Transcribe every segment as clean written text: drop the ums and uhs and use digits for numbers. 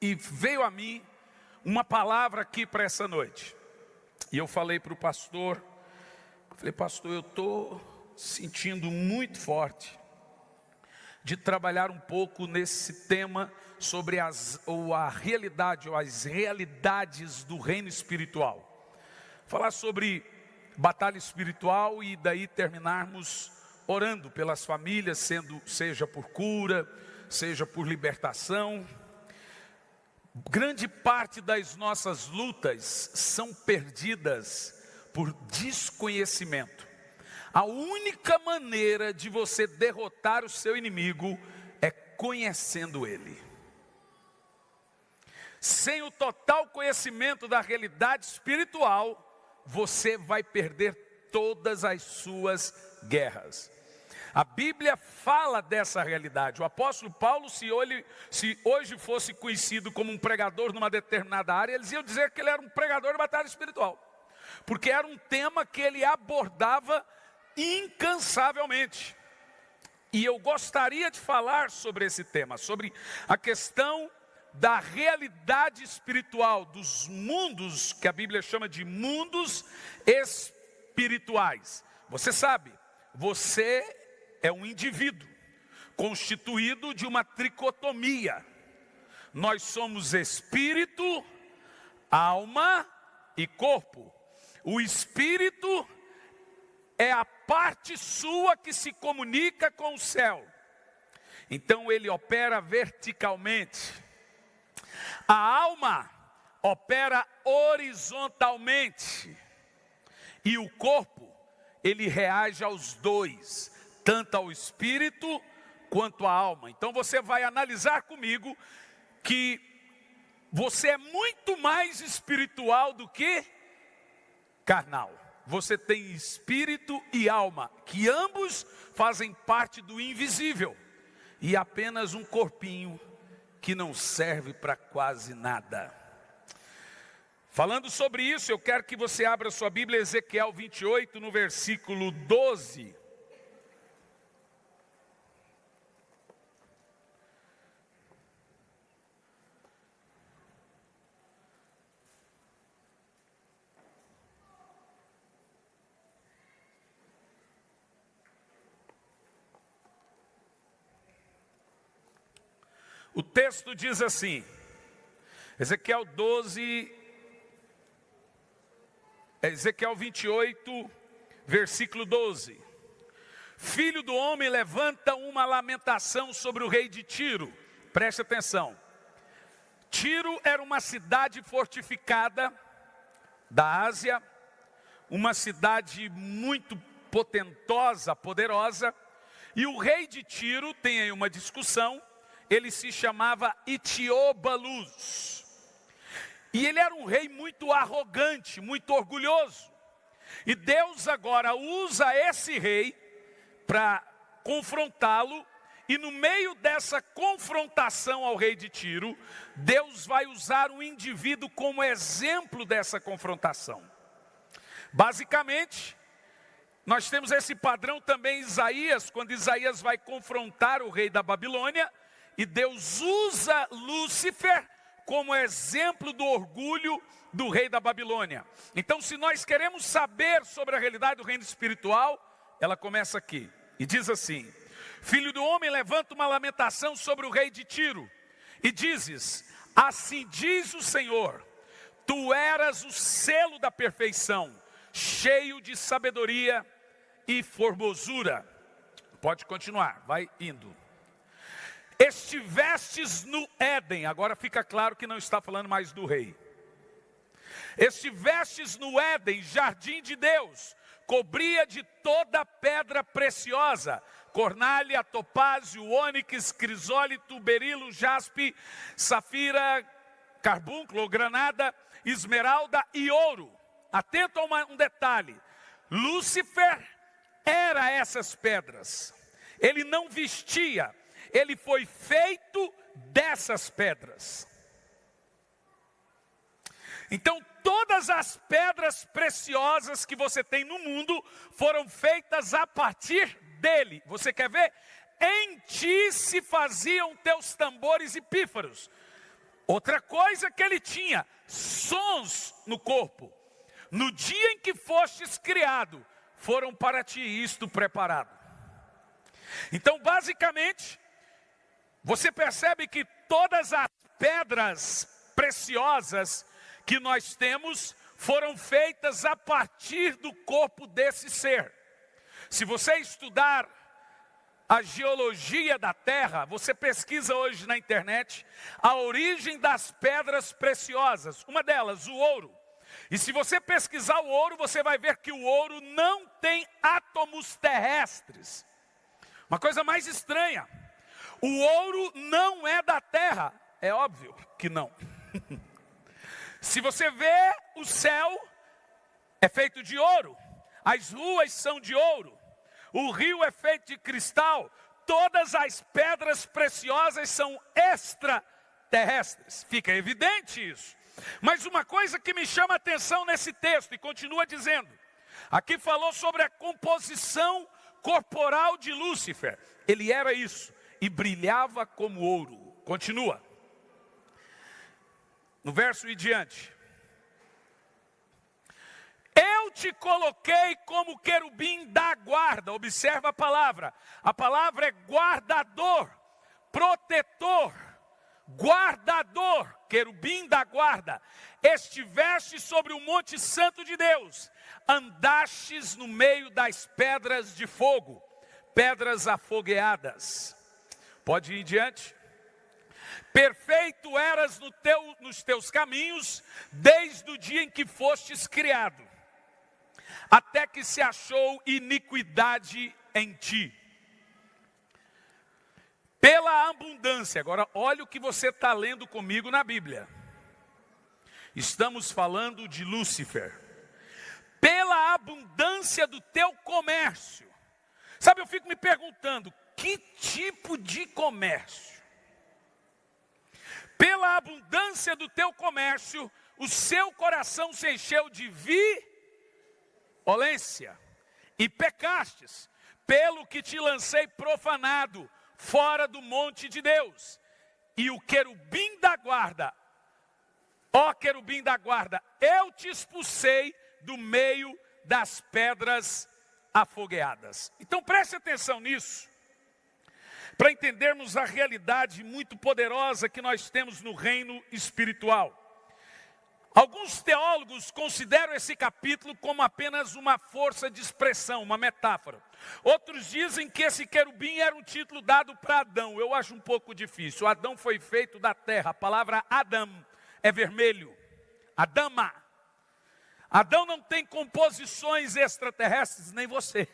E veio a mim uma palavra aqui para essa noite. E eu falei para o pastor, pastor, eu estou sentindo muito forte de trabalhar um pouco nesse tema sobre as realidades do reino espiritual. Falar sobre batalha espiritual e daí terminarmos orando pelas famílias, seja por cura, seja por libertação. Grande parte das nossas lutas são perdidas por desconhecimento. A única maneira de você derrotar o seu inimigo é conhecendo ele. Sem o total conhecimento da realidade espiritual, você vai perder todas as suas guerras. A Bíblia fala dessa realidade. O apóstolo Paulo, se hoje fosse conhecido como um pregador numa determinada área, eles iam dizer que ele era um pregador de batalha espiritual. Porque era um tema que ele abordava incansavelmente. E eu gostaria de falar sobre esse tema, sobre a questão da realidade espiritual, dos mundos, que a Bíblia chama de mundos espirituais. Você sabe, você é um indivíduo constituído de uma tricotomia. Nós somos espírito, alma e corpo. O espírito é a parte sua que se comunica com o céu. Então ele opera verticalmente. A alma opera horizontalmente. E o corpo, ele reage aos dois, tanto ao espírito quanto à alma. Então você vai analisar comigo que você é muito mais espiritual do que carnal. Você tem espírito e alma, que ambos fazem parte do invisível. E apenas um corpinho que não serve para quase nada. Falando sobre isso, eu quero que você abra sua Bíblia, Ezequiel 28, no versículo 12. O texto diz assim, Ezequiel 28, versículo 12. Filho do homem, levanta uma lamentação sobre o rei de Tiro. Preste atenção. Tiro era uma cidade fortificada da Ásia, uma cidade muito potentosa, poderosa. E o rei de Tiro, tem aí uma discussão, ele se chamava Itiobalus. E ele era um rei muito arrogante, muito orgulhoso. E Deus agora usa esse rei para confrontá-lo. E no meio dessa confrontação ao rei de Tiro, Deus vai usar um indivíduo como exemplo dessa confrontação. Basicamente, nós temos esse padrão também em Isaías, quando Isaías vai confrontar o rei da Babilônia. E Deus usa Lúcifer como exemplo do orgulho do rei da Babilônia. Então, se nós queremos saber sobre a realidade do reino espiritual, ela começa aqui. E diz assim, filho do homem, levanta uma lamentação sobre o rei de Tiro. E dizes, assim diz o Senhor, tu eras o selo da perfeição, cheio de sabedoria e formosura. Pode continuar, vai indo. Estivestes no Éden, agora fica claro que não está falando mais do rei. Estivestes no Éden, jardim de Deus, cobria de toda pedra preciosa, cornália, topázio, ônix, crisólito, berilo, jaspe, safira, carbúnculo, granada, esmeralda e ouro. Atento a um detalhe, Lúcifer era essas pedras, ele não vestia, ele foi feito dessas pedras. Então todas as pedras preciosas que você tem no mundo foram feitas a partir dele. Você quer ver? Em ti se faziam teus tambores e pífaros. Outra coisa que ele tinha, sons no corpo. No dia em que fostes criado, foram para ti isto preparado. Então, basicamente, você percebe que todas as pedras preciosas que nós temos foram feitas a partir do corpo desse ser. Se você estudar a geologia da Terra, você pesquisa hoje na internet a origem das pedras preciosas. Uma delas, o ouro. E se você pesquisar o ouro, você vai ver que o ouro não tem átomos terrestres. Uma coisa mais estranha. O ouro não é da Terra. É óbvio que não. Se você vê o céu, é feito de ouro. As ruas são de ouro. O rio é feito de cristal. Todas as pedras preciosas são extraterrestres. Fica evidente isso. Mas uma coisa que me chama a atenção nesse texto, e continua dizendo, aqui falou sobre a composição corporal de Lúcifer. Ele era isso, e brilhava como ouro. Continua. No verso em diante. Eu te coloquei como querubim da guarda. Observa a palavra. A palavra é guardador, protetor, guardador, querubim da guarda. Estiveste sobre o monte santo de Deus. Andastes no meio das pedras de fogo, pedras afogueadas. Pode ir em diante. Perfeito eras nos teus caminhos, desde o dia em que fostes criado, até que se achou iniquidade em ti. Pela abundância, agora olha o que você está lendo comigo na Bíblia. Estamos falando de Lúcifer. Pela abundância do teu comércio. Sabe, eu fico me perguntando, que tipo de comércio? Pela abundância do teu comércio, o seu coração se encheu de violência, e pecastes, pelo que te lancei profanado, fora do monte de Deus. E o querubim da guarda, ó querubim da guarda, eu te expulsei do meio das pedras afogueadas. Então preste atenção nisso, para entendermos a realidade muito poderosa que nós temos no reino espiritual. Alguns teólogos consideram esse capítulo como apenas uma força de expressão, uma metáfora. Outros dizem que esse querubim era um título dado para Adão. Eu acho um pouco difícil. Adão foi feito da terra. A palavra Adam é vermelho. Adama. Adão não tem composições extraterrestres, nem você.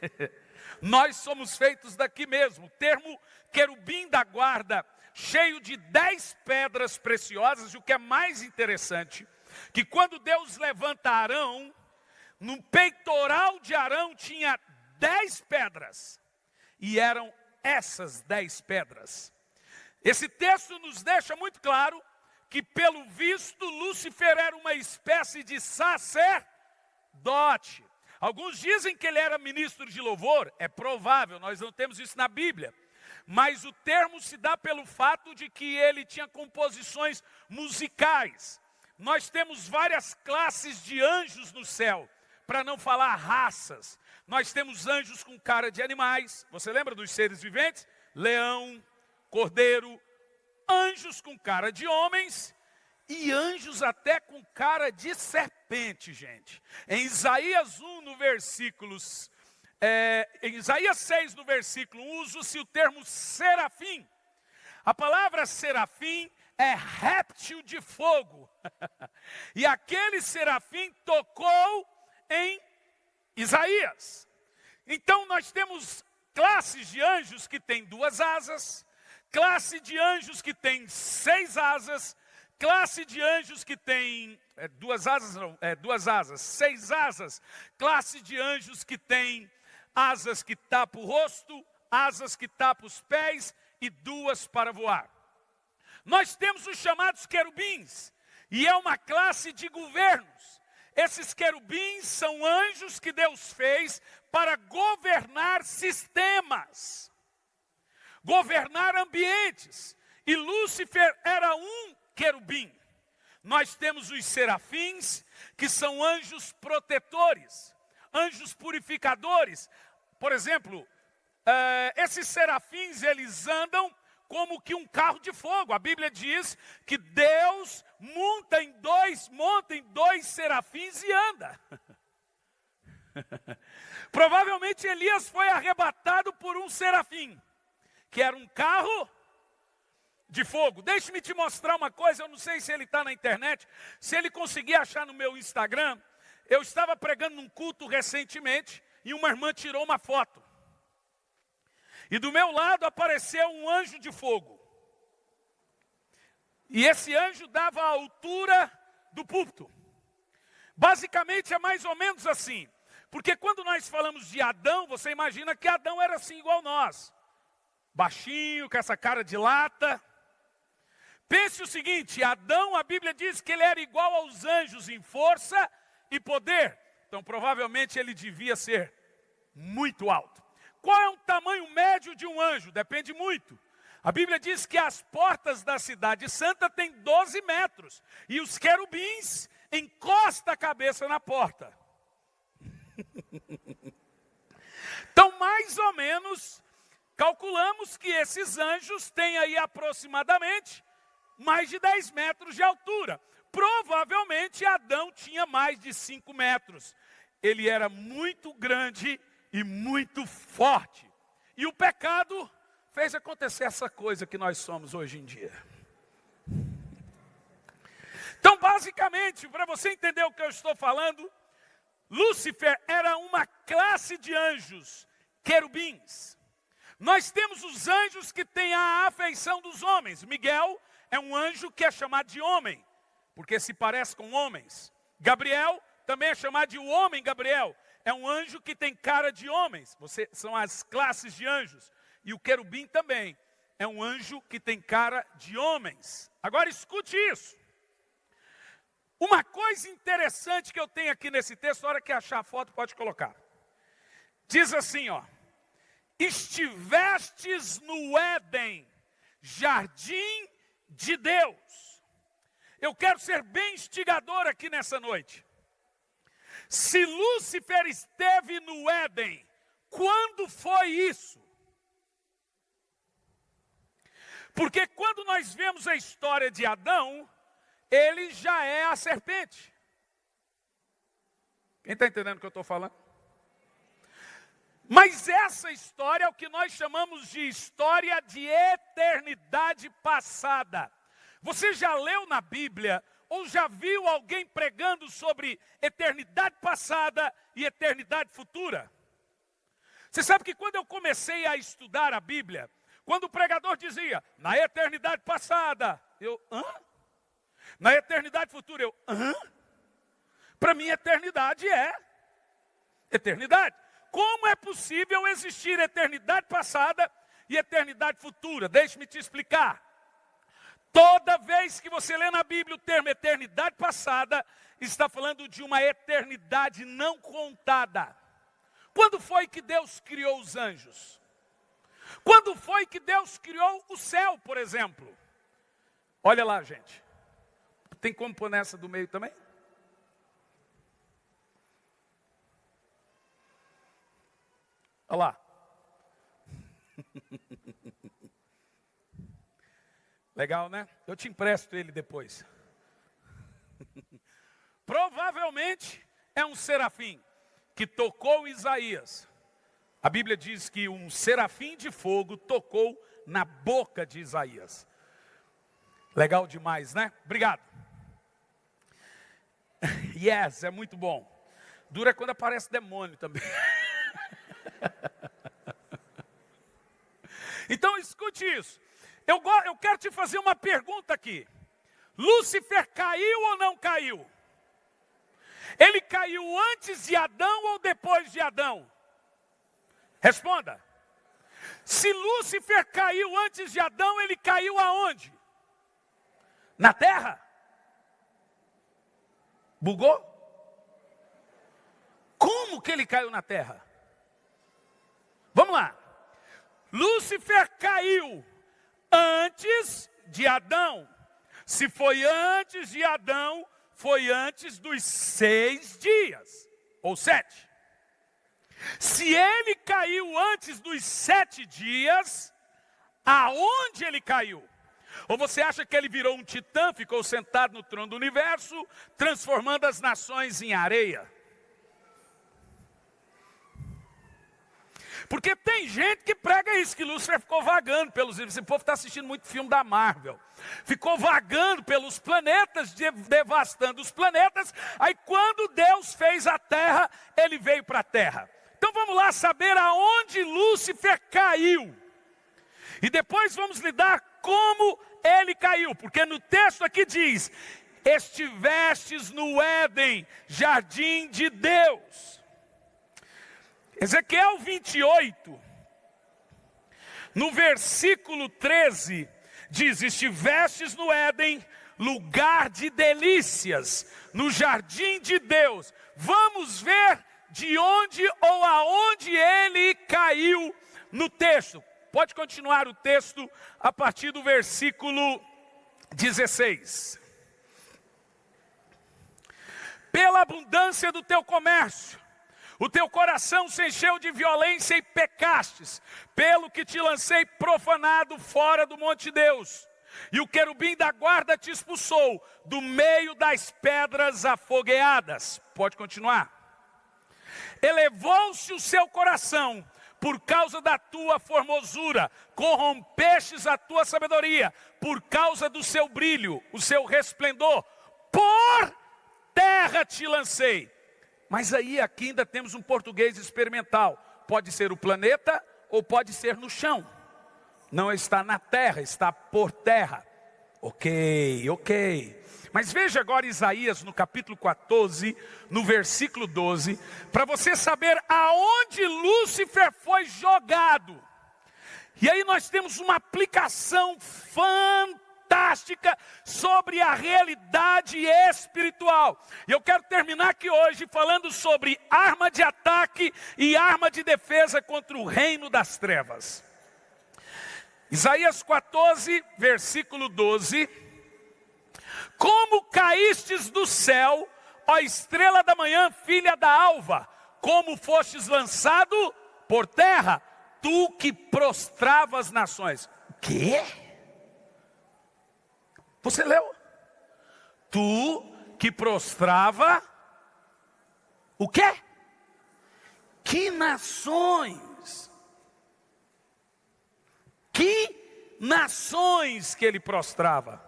Nós somos feitos daqui mesmo. O termo querubim da guarda, cheio de 10 pedras preciosas. E o que é mais interessante, que quando Deus levanta Arão, no peitoral de Arão tinha 10 pedras. E eram essas 10 pedras. Esse texto nos deixa muito claro que, pelo visto, Lúcifer era uma espécie de sacerdote. Alguns dizem que ele era ministro de louvor. É provável, nós não temos isso na Bíblia. Mas o termo se dá pelo fato de que ele tinha composições musicais. Nós temos várias classes de anjos no céu, para não falar raças. Nós temos anjos com cara de animais. Você lembra dos seres viventes? Leão, cordeiro. Anjos com cara de homens e anjos até com cara de serpente, gente. Em Isaías 1, no versículos... em Isaías 6, no versículo 1, usa-se o termo serafim. A palavra serafim é réptil de fogo. E aquele serafim tocou em Isaías. Então nós temos classes de anjos que têm 2 asas, classe de anjos que tem 6 asas, classe de anjos que tem 2 asas, 6 asas, classe de anjos que tem asas que tapam o rosto, asas que tapam os pés e 2 para voar. Nós temos os chamados querubins, e é uma classe de governos. Esses querubins são anjos que Deus fez para governar sistemas, governar ambientes. E Lúcifer era um querubim. Nós temos os serafins, que são anjos protetores, anjos purificadores. Por exemplo, esses serafins, eles andam como que um carro de fogo. A Bíblia diz que Deus monta em dois serafins e anda. Provavelmente Elias foi arrebatado por um serafim, que era um carro de fogo. Deixe-me te mostrar uma coisa, eu não sei se ele está na internet, se ele conseguir achar no meu Instagram. Eu estava pregando num culto recentemente e uma irmã tirou uma foto. E do meu lado apareceu um anjo de fogo. E esse anjo dava a altura do púlpito. Basicamente é mais ou menos assim. Porque quando nós falamos de Adão, você imagina que Adão era assim igual nós. Baixinho, com essa cara de lata. Pense o seguinte, Adão, a Bíblia diz que ele era igual aos anjos em força e poder. Então provavelmente ele devia ser muito alto. Qual é o tamanho médio de um anjo? Depende muito. A Bíblia diz que as portas da cidade santa têm 12 metros. E os querubins encostam a cabeça na porta. Então, mais ou menos, calculamos que esses anjos têm aí aproximadamente mais de 10 metros de altura. Provavelmente Adão tinha mais de 5 metros. Ele era muito grande e muito forte. E o pecado fez acontecer essa coisa que nós somos hoje em dia. Então, basicamente, para você entender o que eu estou falando, Lúcifer era uma classe de anjos, querubins. Nós temos os anjos que têm a afeição dos homens. Miguel é um anjo que é chamado de homem, porque se parece com homens. Gabriel também é chamado de o homem Gabriel. É um anjo que tem cara de homens. São as classes de anjos. E o querubim também é um anjo que tem cara de homens. Agora escute isso. Uma coisa interessante que eu tenho aqui nesse texto, a hora que achar a foto pode colocar. Diz assim, ó. Estivestes no Éden, jardim de Deus. Eu quero ser bem instigador aqui nessa noite. Se Lúcifer esteve no Éden, quando foi isso? Porque quando nós vemos a história de Adão, ele já é a serpente. Quem está entendendo o que eu estou falando? Mas essa história é o que nós chamamos de história de eternidade passada. Você já leu na Bíblia ou já viu alguém pregando sobre eternidade passada e eternidade futura? Você sabe que quando eu comecei a estudar a Bíblia, quando o pregador dizia, na eternidade passada, eu, hã? Na eternidade futura, eu, hã? Para mim, eternidade é eternidade. Como é possível existir eternidade passada e eternidade futura? Deixe-me te explicar. Toda vez que você lê na Bíblia o termo eternidade passada, está falando de uma eternidade não contada. Quando foi que Deus criou os anjos? Quando foi que Deus criou o céu, por exemplo? Olha lá, gente. Tem como pôr nessa do meio também? Olha lá. Legal, né? Eu te empresto ele depois. Provavelmente é um serafim que tocou Isaías. A Bíblia diz que um serafim de fogo tocou na boca de Isaías. Legal demais, né? Obrigado. Yes, é muito bom. Dura quando aparece demônio também. Então escute isso. Eu quero te fazer uma pergunta aqui. Lúcifer caiu ou não caiu? Ele caiu antes de Adão ou depois de Adão? Responda. Se Lúcifer caiu antes de Adão, ele caiu aonde? Na terra? Bugou? Como que ele caiu na terra? Vamos lá. Lúcifer caiu antes de Adão. Se foi antes de Adão, foi antes dos 6 dias, ou 7. Se ele caiu antes dos 7 dias, aonde ele caiu? Ou você acha que ele virou um titã, ficou sentado no trono do universo, transformando as nações em areia? Porque tem gente que prega isso, que Lúcifer ficou vagando pelos... Esse povo está assistindo muito filme da Marvel. Ficou vagando pelos planetas, devastando os planetas. Aí quando Deus fez a terra, ele veio para a terra. Então vamos lá saber aonde Lúcifer caiu. E depois vamos lidar como ele caiu. Porque no texto aqui diz: estivestes no Éden, jardim de Deus. Ezequiel 28, no versículo 13, diz: estivestes no Éden, lugar de delícias, no jardim de Deus. Vamos ver de onde ou aonde ele caiu no texto. Pode continuar o texto a partir do versículo 16. Pela abundância do teu comércio, o teu coração se encheu de violência e pecastes, pelo que te lancei profanado fora do monte de Deus. E o querubim da guarda te expulsou do meio das pedras afogueadas. Pode continuar. Elevou-se o seu coração por causa da tua formosura, corrompestes a tua sabedoria, por causa do seu brilho, o seu resplendor, por terra te lancei. Mas aí aqui ainda temos um português experimental. Pode ser o planeta ou pode ser no chão. Não está na terra, está por terra. Ok. Mas veja agora Isaías no capítulo 14, no versículo 12, para você saber aonde Lúcifer foi jogado. E aí nós temos uma aplicação fantástica sobre a realidade espiritual. E eu quero terminar aqui hoje falando sobre arma de ataque e arma de defesa contra o reino das trevas. Isaías 14, versículo 12. Como caístes do céu, ó estrela da manhã, filha da alva, como fostes lançado por terra, tu que prostrava as nações. O quê? Você leu? Tu que prostrava o quê? Que nações? Que nações que ele prostrava?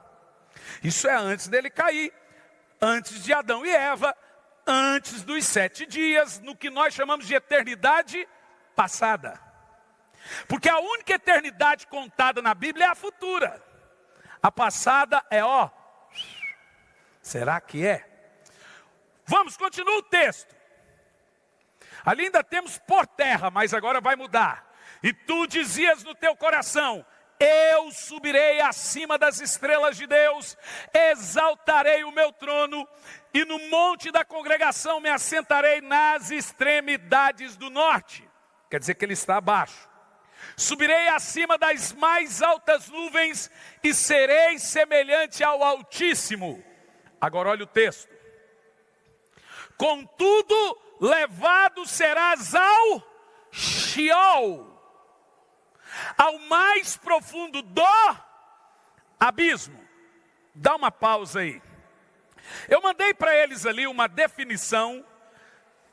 Isso é antes dele cair, antes de Adão e Eva, antes dos 7 dias, no que nós chamamos de eternidade passada. Porque a única eternidade contada na Bíblia é a futura. A passada é será que é? Vamos, continua o texto. Ali ainda temos por terra, mas agora vai mudar. E tu dizias no teu coração: eu subirei acima das estrelas de Deus, exaltarei o meu trono, e no monte da congregação me assentarei nas extremidades do norte. Quer dizer que ele está abaixo. Subirei acima das mais altas nuvens e serei semelhante ao Altíssimo. Agora olha o texto. Contudo, levado serás ao Sheol, ao mais profundo do abismo. Dá uma pausa aí. Eu mandei para eles ali uma definição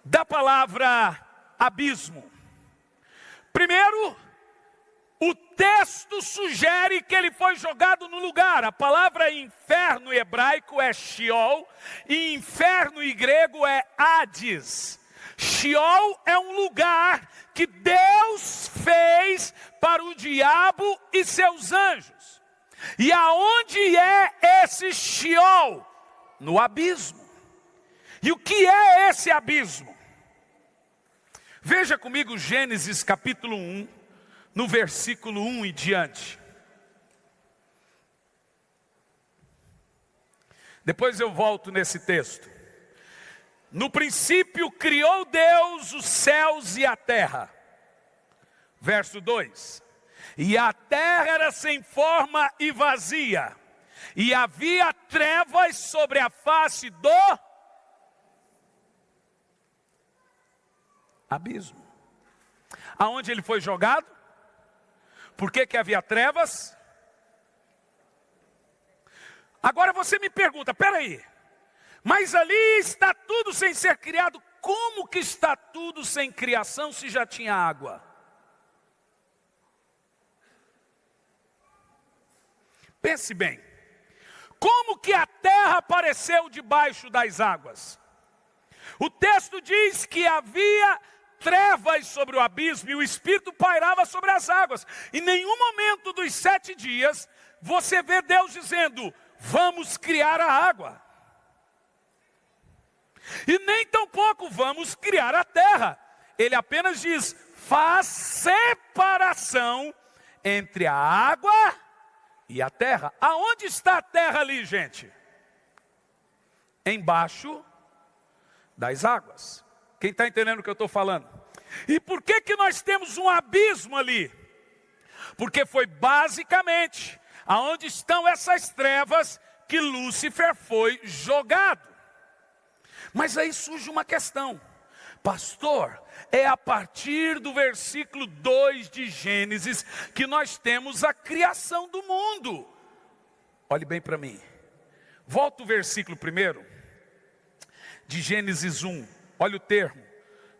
da palavra abismo. Primeiro, o texto sugere que ele foi jogado no lugar. A palavra inferno em hebraico é Sheol, e inferno em grego é Hades. Sheol é um lugar que Deus fez para o diabo e seus anjos. E aonde é esse Sheol? No abismo. E o que é esse abismo? Veja comigo Gênesis capítulo 1, no versículo 1 e diante. Depois eu volto nesse texto. No princípio criou Deus os céus e a terra. Verso 2. E a terra era sem forma e vazia, e havia trevas sobre a face do abismo. Aonde ele foi jogado? Por que havia trevas? Agora você me pergunta, peraí, mas ali está tudo sem ser criado, como que está tudo sem criação se já tinha água? Pense bem, como que a terra apareceu debaixo das águas? O texto diz que havia trevas sobre o abismo e o Espírito pairava sobre as águas. Em nenhum momento dos 7 dias, você vê Deus dizendo, vamos criar a água. E nem tampouco vamos criar a terra. Ele apenas diz, faz separação entre a água e a terra. Aonde está a terra ali, gente? Embaixo das águas. Quem está entendendo o que eu estou falando? E por que que nós temos um abismo ali? Porque foi basicamente aonde estão essas trevas que Lúcifer foi jogado. Mas aí surge uma questão. Pastor, é a partir do versículo 2 de Gênesis que nós temos a criação do mundo. Olhe bem para mim. Volta o versículo 1 de Gênesis 1. Olha o termo.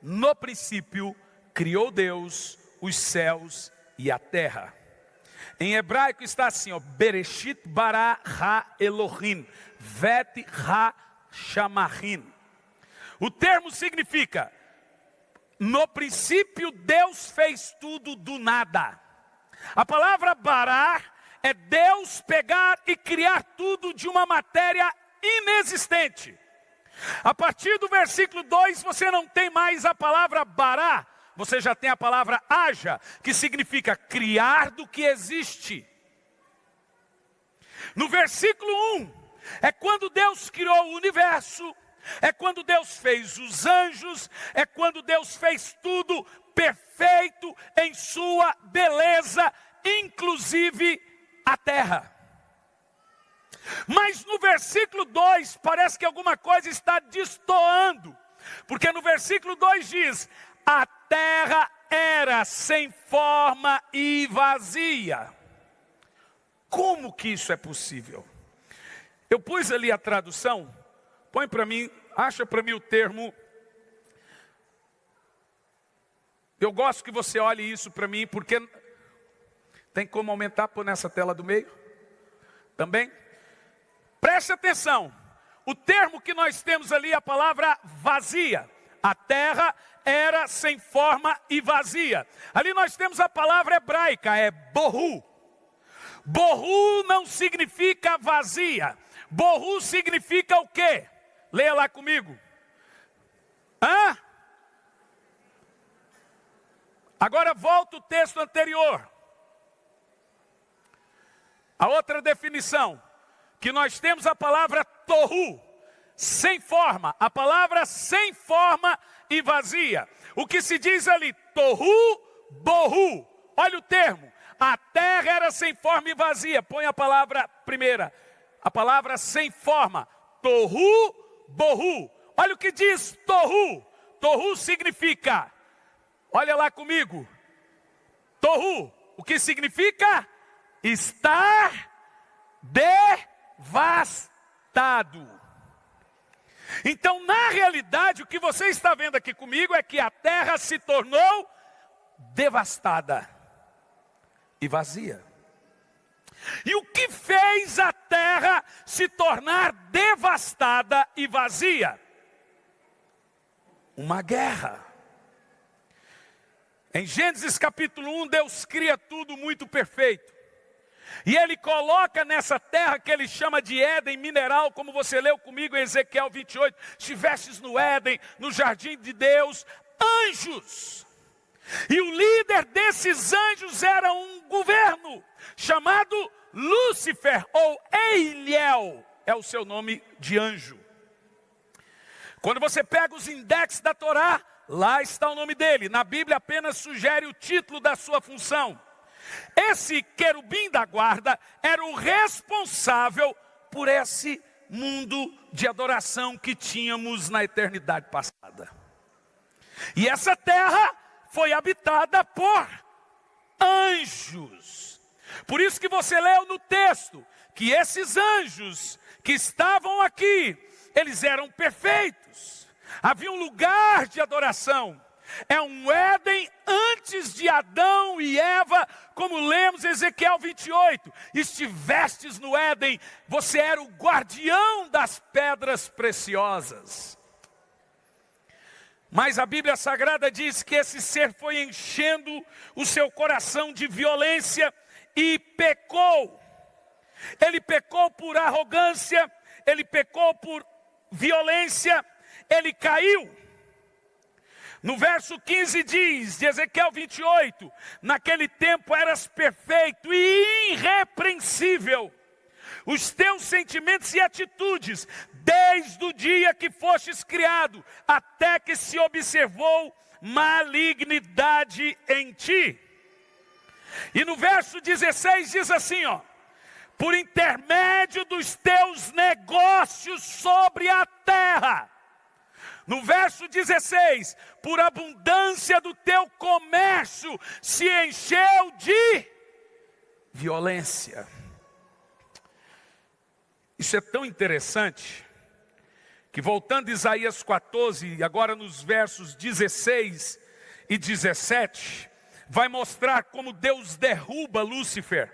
No princípio, criou Deus os céus e a terra. Em hebraico está assim, ó, Bereshit bara ha Elohim, vet ha shamarim. O termo significa, no princípio Deus fez tudo do nada. A palavra bara é Deus pegar e criar tudo de uma matéria inexistente. A partir do versículo 2 você não tem mais a palavra bara, você já tem a palavra haja, que significa criar do que existe. No versículo 1, é quando Deus criou o universo, é quando Deus fez os anjos, é quando Deus fez tudo perfeito em sua beleza, inclusive a terra. Mas no versículo 2 parece que alguma coisa está destoando, porque no versículo 2 diz, a terra era sem forma e vazia. Como que isso é possível? Eu pus ali a tradução, põe para mim, acha para mim o termo. Eu gosto que você olhe isso para mim, porque tem como aumentar, pôr nessa tela do meio? Também? Preste atenção, o termo que nós temos ali é a palavra vazia. A terra era sem forma e vazia. Ali nós temos a palavra hebraica, é borru. Borru não significa vazia. Borru significa o quê? Leia lá comigo. Agora volta o texto anterior. A outra definição, que nós temos a palavra tohu, sem forma. A palavra sem forma e vazia. O que se diz ali, tohu, borru. Olha o termo. A terra era sem forma e vazia. Põe a palavra primeira. A palavra sem forma. Tohu, borru. Olha o que diz tohu. Tohu significa, olha lá comigo. Tohu, o que significa? Estar devastado. Então, na realidade, o que você está vendo aqui comigo é que a terra se tornou devastada e vazia. E o que fez a terra se tornar devastada e vazia? Uma guerra. Em Gênesis capítulo 1, Deus cria tudo muito perfeito. E Ele coloca nessa terra que Ele chama de Éden mineral, como você leu comigo em Ezequiel 28. Estivestes no Éden, no jardim de Deus, anjos. E o líder desses anjos era um governo, chamado Lúcifer, ou Eiliel, é o seu nome de anjo. Quando você pega os indexes da Torá, lá está o nome dele. Na Bíblia apenas sugere o título da sua função. Esse querubim da guarda era o responsável por esse mundo de adoração que tínhamos na eternidade passada. E essa terra foi habitada por anjos. Por isso que você leu no texto que esses anjos que estavam aqui, eles eram perfeitos. Havia um lugar de adoração. É um Éden antes de Adão e Eva, como lemos em Ezequiel 28. Estivestes no Éden, você era o guardião das pedras preciosas. Mas a Bíblia Sagrada diz que esse ser foi enchendo o seu coração de violência e pecou. Ele pecou por arrogância, ele pecou por violência, ele caiu. No verso 15 diz, de Ezequiel 28, naquele tempo eras perfeito e irrepreensível. Os teus sentimentos e atitudes, desde o dia que fostes criado, até que se observou malignidade em ti. E no verso 16 diz assim, por intermédio dos teus negócios sobre a terra. No verso 16, por abundância do teu comércio, se encheu de violência. Isso é tão interessante, que voltando a Isaías 14, agora nos versos 16 e 17, vai mostrar como Deus derruba Lúcifer.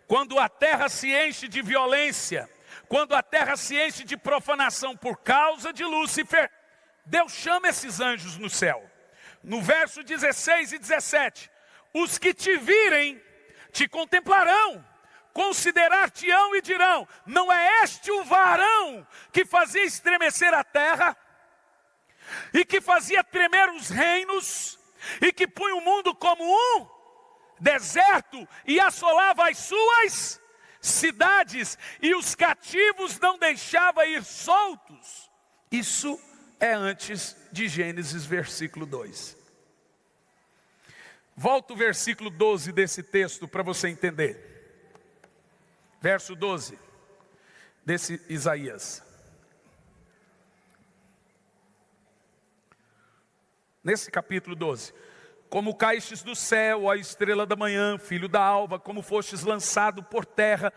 Quando a terra se enche de violência, quando a terra se enche de profanação por causa de Lúcifer, Deus chama esses anjos no céu. No verso 16 e 17, os que te virem, te contemplarão, considerar-te-ão e dirão, não é este o varão que fazia estremecer a terra, e que fazia tremer os reinos, e que punha o mundo como um deserto, e assolava as suas cidades, e os cativos não deixava ir soltos. Isso é antes de Gênesis, versículo 2. Volta o versículo 12 desse texto para você entender. Verso 12, desse Isaías. Nesse capítulo 12. Como caístes do céu, ó estrela da manhã, filho da alva, como fostes lançado por terra,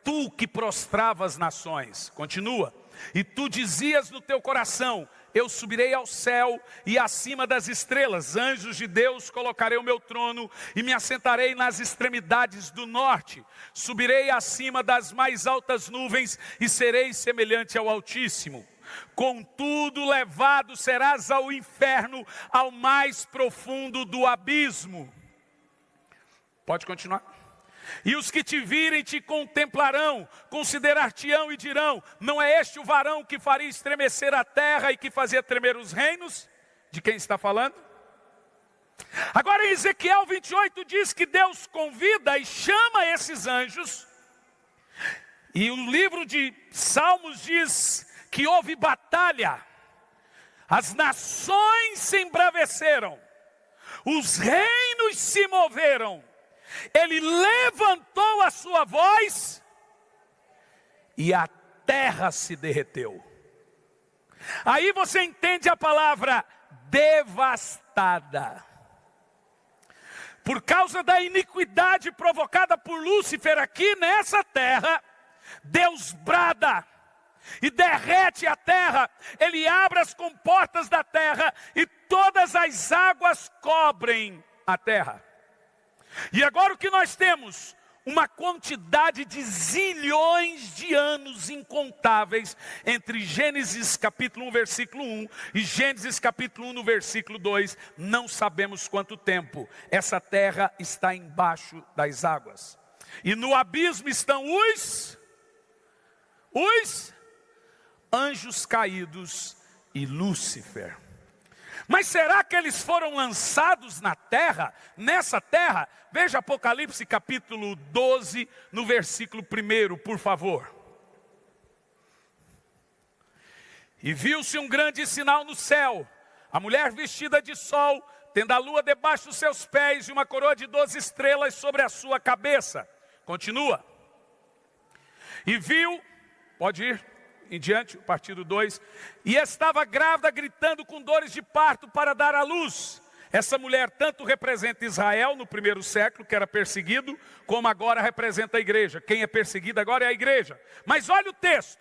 tu que prostrava as nações. Continua. E tu dizias no teu coração, eu subirei ao céu e acima das estrelas, anjos de Deus, colocarei o meu trono e me assentarei nas extremidades do norte. Subirei acima das mais altas nuvens e serei semelhante ao Altíssimo. Contudo, levado serás ao inferno, ao mais profundo do abismo. Pode continuar. E os que te virem te contemplarão, considerar-te-ão e dirão, não é este o varão que faria estremecer a terra e que fazia tremer os reinos? De quem está falando? Agora em Ezequiel 28 diz que Deus convida e chama esses anjos. E o livro de Salmos diz que houve batalha. As nações se embraveceram, os reinos se moveram. Ele levantou a sua voz e a terra se derreteu. Aí você entende a palavra devastada. Por causa da iniquidade provocada por Lúcifer aqui nessa terra, Deus brada e derrete a terra. Ele abre as comportas da terra e todas as águas cobrem a terra. E agora o que nós temos? Uma quantidade de zilhões de anos incontáveis entre Gênesis capítulo 1, versículo 1 e Gênesis capítulo 1, no versículo 2. Não sabemos quanto tempo essa terra está embaixo das águas. E no abismo estão os anjos caídos e Lúcifer. Mas será que eles foram lançados na terra, nessa terra? Veja Apocalipse capítulo 12, no versículo 1, por favor. E viu-se um grande sinal no céu, a mulher vestida de sol, tendo a lua debaixo dos seus pés e uma coroa de 12 estrelas sobre a sua cabeça. Continua. E viu pode ir em diante, o partido 2. E estava grávida, gritando com dores de parto para dar à luz. Essa mulher tanto representa Israel no primeiro século, que era perseguido, como agora representa a igreja. Quem é perseguido agora é a igreja. Mas olha o texto.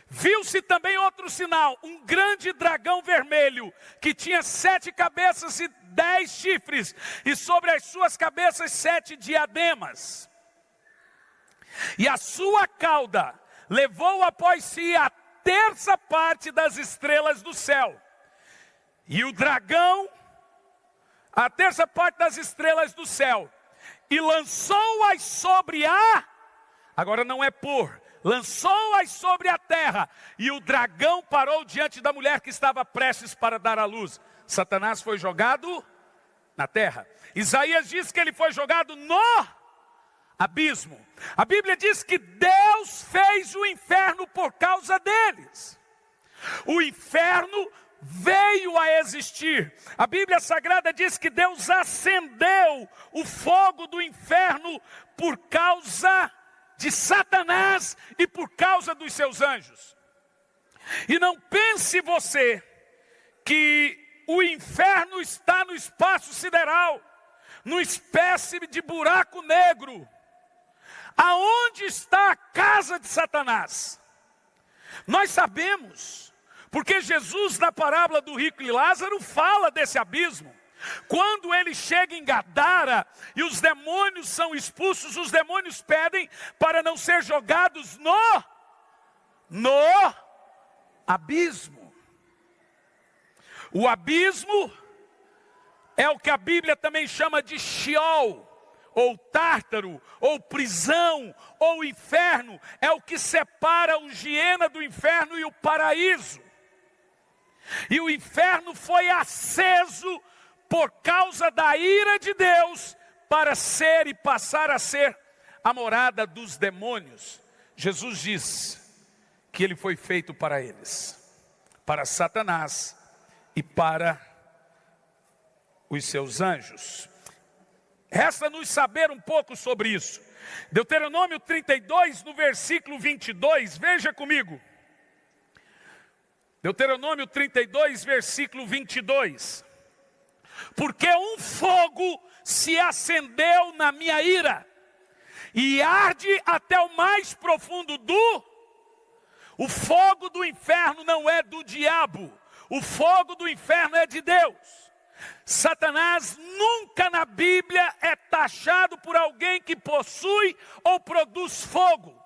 Viu-se também outro sinal, um grande dragão vermelho, que tinha 7 cabeças e 10 chifres, e sobre as suas cabeças 7 diademas. E a sua cauda levou após si a terça parte das estrelas do céu. E o dragão, a terça parte das estrelas do céu, e lançou-as sobre agora não é lançou-as sobre a terra, e o dragão parou diante da mulher que estava prestes para dar à luz. Satanás foi jogado na terra. Isaías diz que ele foi jogado no abismo. A Bíblia diz que Deus fez o inferno por causa deles. O inferno veio a existir. A Bíblia Sagrada diz que Deus acendeu o fogo do inferno por causa de Satanás e por causa dos seus anjos. E não pense você que o inferno está no espaço sideral, numa espécie de buraco negro. Aonde está a casa de Satanás? Nós sabemos, porque Jesus, na parábola do rico e Lázaro, fala desse abismo. Quando ele chega em Gadara e os demônios são expulsos, os demônios pedem para não ser jogados no abismo. O abismo é o que a Bíblia também chama de Sheol, ou Tártaro, ou prisão, ou inferno. É o que separa o Giena do inferno e o paraíso. E o inferno foi aceso por causa da ira de Deus, para ser e passar a ser a morada dos demônios. Jesus diz que ele foi feito para eles, para Satanás e para os seus anjos. Resta-nos saber um pouco sobre isso. Deuteronômio 32, no versículo 22, veja comigo. Deuteronômio 32, versículo 22. Porque um fogo se acendeu na minha ira, e arde até o mais profundo O fogo do inferno não é do diabo, o fogo do inferno é de Deus. Satanás nunca na Bíblia é taxado por alguém que possui ou produz fogo.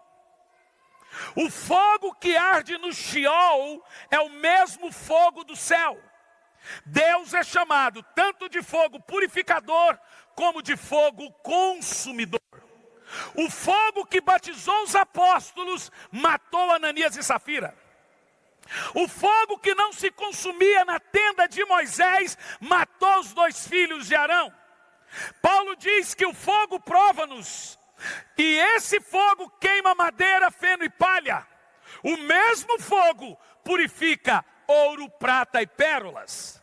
O fogo que arde no Sheol é o mesmo fogo do céu. Deus é chamado tanto de fogo purificador, como de fogo consumidor. O fogo que batizou os apóstolos matou Ananias e Safira. O fogo que não se consumia na tenda de Moisés matou os 2 filhos de Arão. Paulo diz que o fogo prova-nos, e esse fogo queima madeira, feno e palha. O mesmo fogo purifica ouro, prata e pérolas.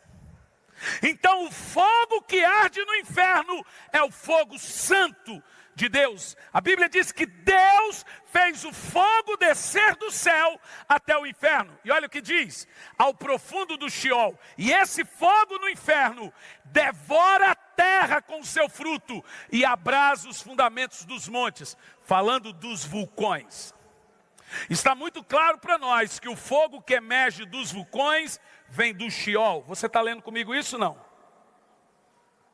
Então o fogo que arde no inferno é o fogo santo de Deus. A Bíblia diz que Deus fez o fogo descer do céu até o inferno. E olha o que diz: ao profundo do Sheol. E esse fogo no inferno devora a terra com o seu fruto e abrasa os fundamentos dos montes. Falando dos vulcões. Está muito claro para nós que o fogo que emerge dos vulcões vem do Sheol. Você está lendo comigo isso, não?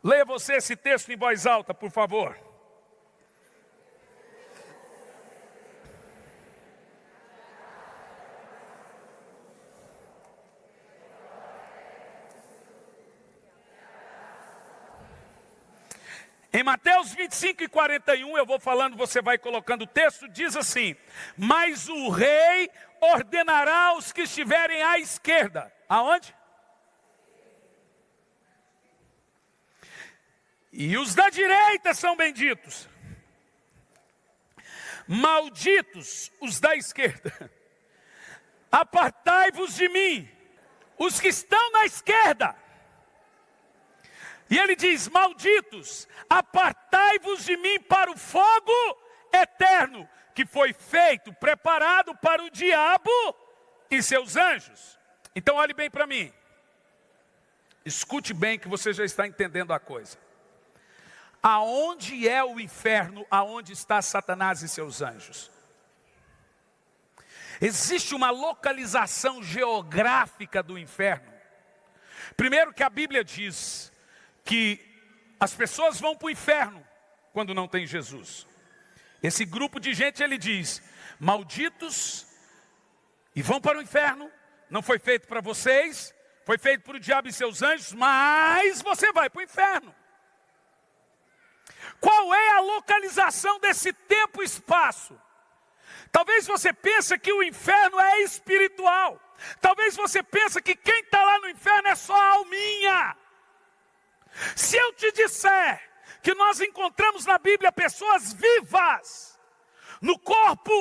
Leia você esse texto em voz alta, por favor. Em Mateus 25 e 41, eu vou falando, você vai colocando o texto, diz assim: mas o rei ordenará aos que estiverem à esquerda. Aonde? E os da direita são benditos. Malditos os da esquerda. Apartai-vos de mim, os que estão na esquerda. E ele diz: malditos, apartai-vos de mim para o fogo eterno, que foi feito, preparado para o diabo e seus anjos. Então olhe bem para mim. Escute bem que você já está entendendo a coisa. Aonde é o inferno? Aonde está Satanás e seus anjos? Existe uma localização geográfica do inferno. Primeiro que a Bíblia diz que as pessoas vão para o inferno quando não tem Jesus. Esse grupo de gente, ele diz, malditos, e vão para o inferno, não foi feito para vocês, foi feito para o diabo e seus anjos, mas você vai para o inferno. Qual é a localização desse tempo e espaço? Talvez você pense que o inferno é espiritual. Talvez você pense que quem está lá no inferno é só a alminha. Se eu te disser que nós encontramos na Bíblia pessoas vivas, no corpo,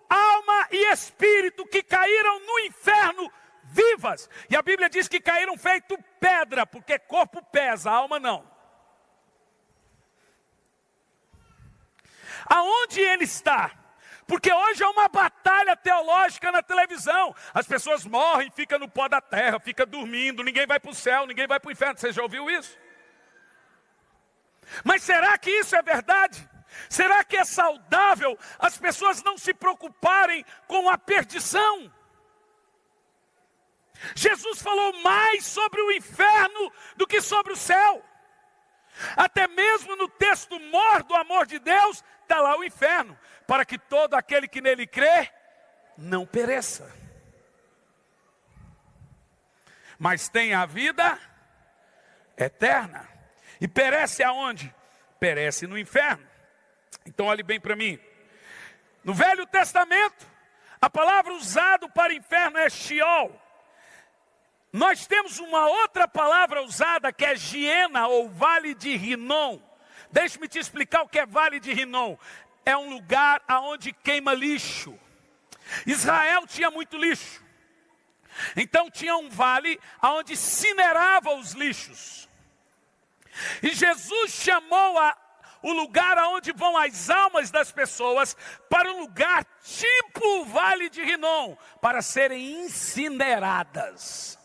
alma e espírito, que caíram no inferno vivas. E a Bíblia diz que caíram feito pedra, porque corpo pesa, alma não. Aonde ele está? Porque hoje é uma batalha teológica na televisão. As pessoas morrem, ficam no pó da terra, ficam dormindo, ninguém vai para o céu, ninguém vai para o inferno. Você já ouviu isso? Mas será que isso é verdade? Será que é saudável as pessoas não se preocuparem com a perdição? Jesus falou mais sobre o inferno do que sobre o céu. Até mesmo no texto mor do amor de Deus, está lá o inferno, para que todo aquele que nele crê, não pereça, mas tenha a vida eterna. E perece aonde? Perece no inferno. Então olhe bem para mim. No Velho Testamento, a palavra usada para inferno é Sheol. Nós temos uma outra palavra usada que é Giena ou Vale de Rinom. Deixe-me te explicar o que é Vale de Rinom. É um lugar onde queima lixo. Israel tinha muito lixo. Então tinha um vale onde incinerava os lixos. E Jesus chamou o lugar onde vão as almas das pessoas para um lugar tipo o Vale de Rinom, para serem incineradas.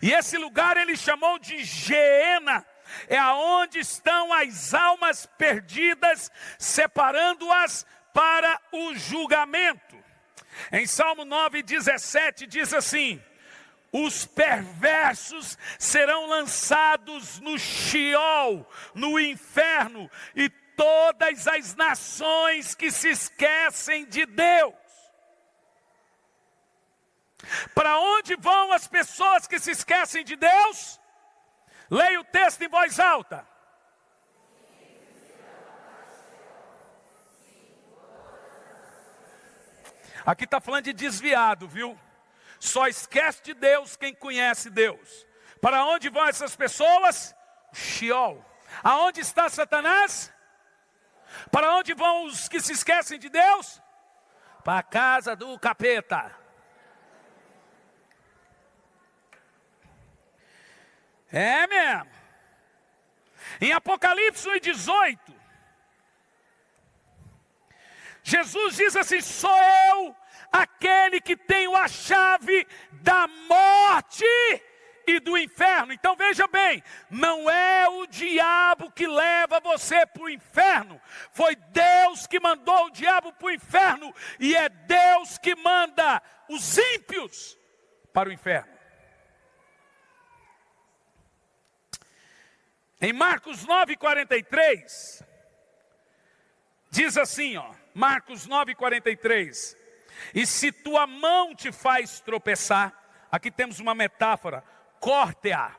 E esse lugar ele chamou de Geena. É aonde estão as almas perdidas, separando-as para o julgamento. Em Salmo 9:17 diz assim: os perversos serão lançados no Sheol, no inferno, e todas as nações que se esquecem de Deus. Para onde vão as pessoas que se esquecem de Deus? Leia o texto em voz alta. Aqui está falando de desviado, viu? Só esquece de Deus quem conhece Deus. Para onde vão essas pessoas? Sheol. Aonde está Satanás? Para onde vão os que se esquecem de Deus? Para a casa do capeta. É mesmo. Em Apocalipse 1:18, Jesus diz assim: sou eu aquele que tenho a chave da morte e do inferno. Então veja bem, não é o diabo que leva você para o inferno. Foi Deus que mandou o diabo para o inferno. E é Deus que manda os ímpios para o inferno. Em Marcos 9:43, diz assim, Marcos 9:43, e se tua mão te faz tropeçar, aqui temos uma metáfora, corte-a.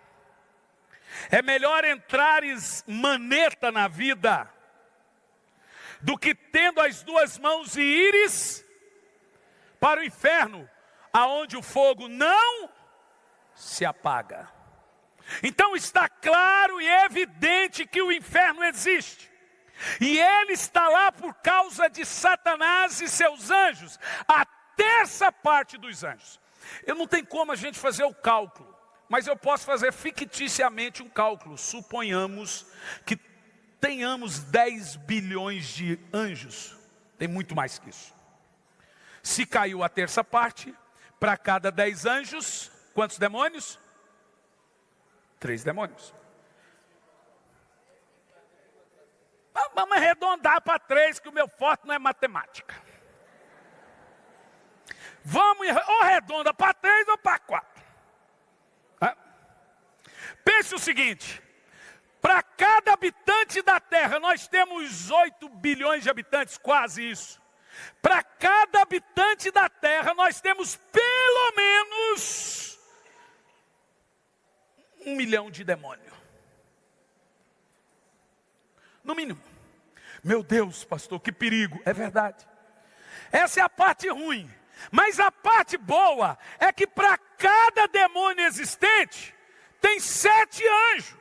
É melhor entrares maneta na vida, do que tendo as duas mãos e ires para o inferno, aonde o fogo não se apaga. Então está claro e evidente que o inferno existe. E ele está lá por causa de Satanás e seus anjos. A terça parte dos anjos. Eu não tenho como a gente fazer o cálculo, mas eu posso fazer ficticiamente um cálculo. Suponhamos que tenhamos 10 bilhões de anjos Tem muito mais que isso. Se caiu a terça parte, para cada 10 anjos, quantos demônios? 3 demônios. Vamos arredondar para 3, que o meu forte não é matemática. Vamos, ou arredonda para 3 ou para 4. Pense o seguinte: para cada habitante da terra, nós temos 8 bilhões de habitantes, quase isso. Para cada habitante da terra, nós temos pelo menos 1 milhão de demônios. No mínimo. Meu Deus, pastor, que perigo. É verdade. Essa é a parte ruim. Mas a parte boa é que para cada demônio existente, tem 7 anjos.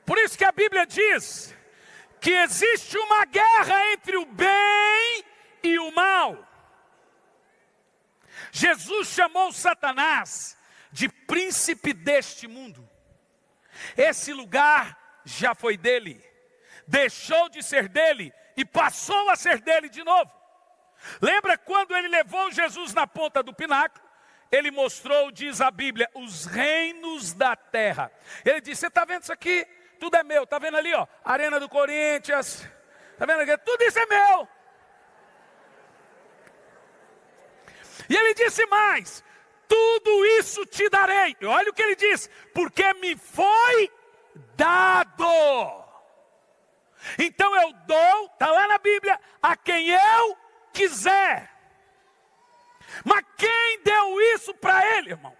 Por isso que a Bíblia diz que existe uma guerra entre o bem e o mal. Jesus chamou Satanás de príncipe deste mundo. Esse lugar já foi dele, deixou de ser dele e passou a ser dele de novo. Lembra quando ele levou Jesus na ponta do pináculo? Ele mostrou, diz a Bíblia, os reinos da terra. Ele disse: você está vendo isso aqui? Tudo é meu. Está vendo ali, ó, Arena do Corinthians? Está vendo aqui? Tudo isso é meu. E ele disse mais: tudo isso te darei. E olha o que ele diz: porque me foi dado. Então eu dou, está lá na Bíblia, a quem eu quiser. Mas quem deu isso para ele, irmão?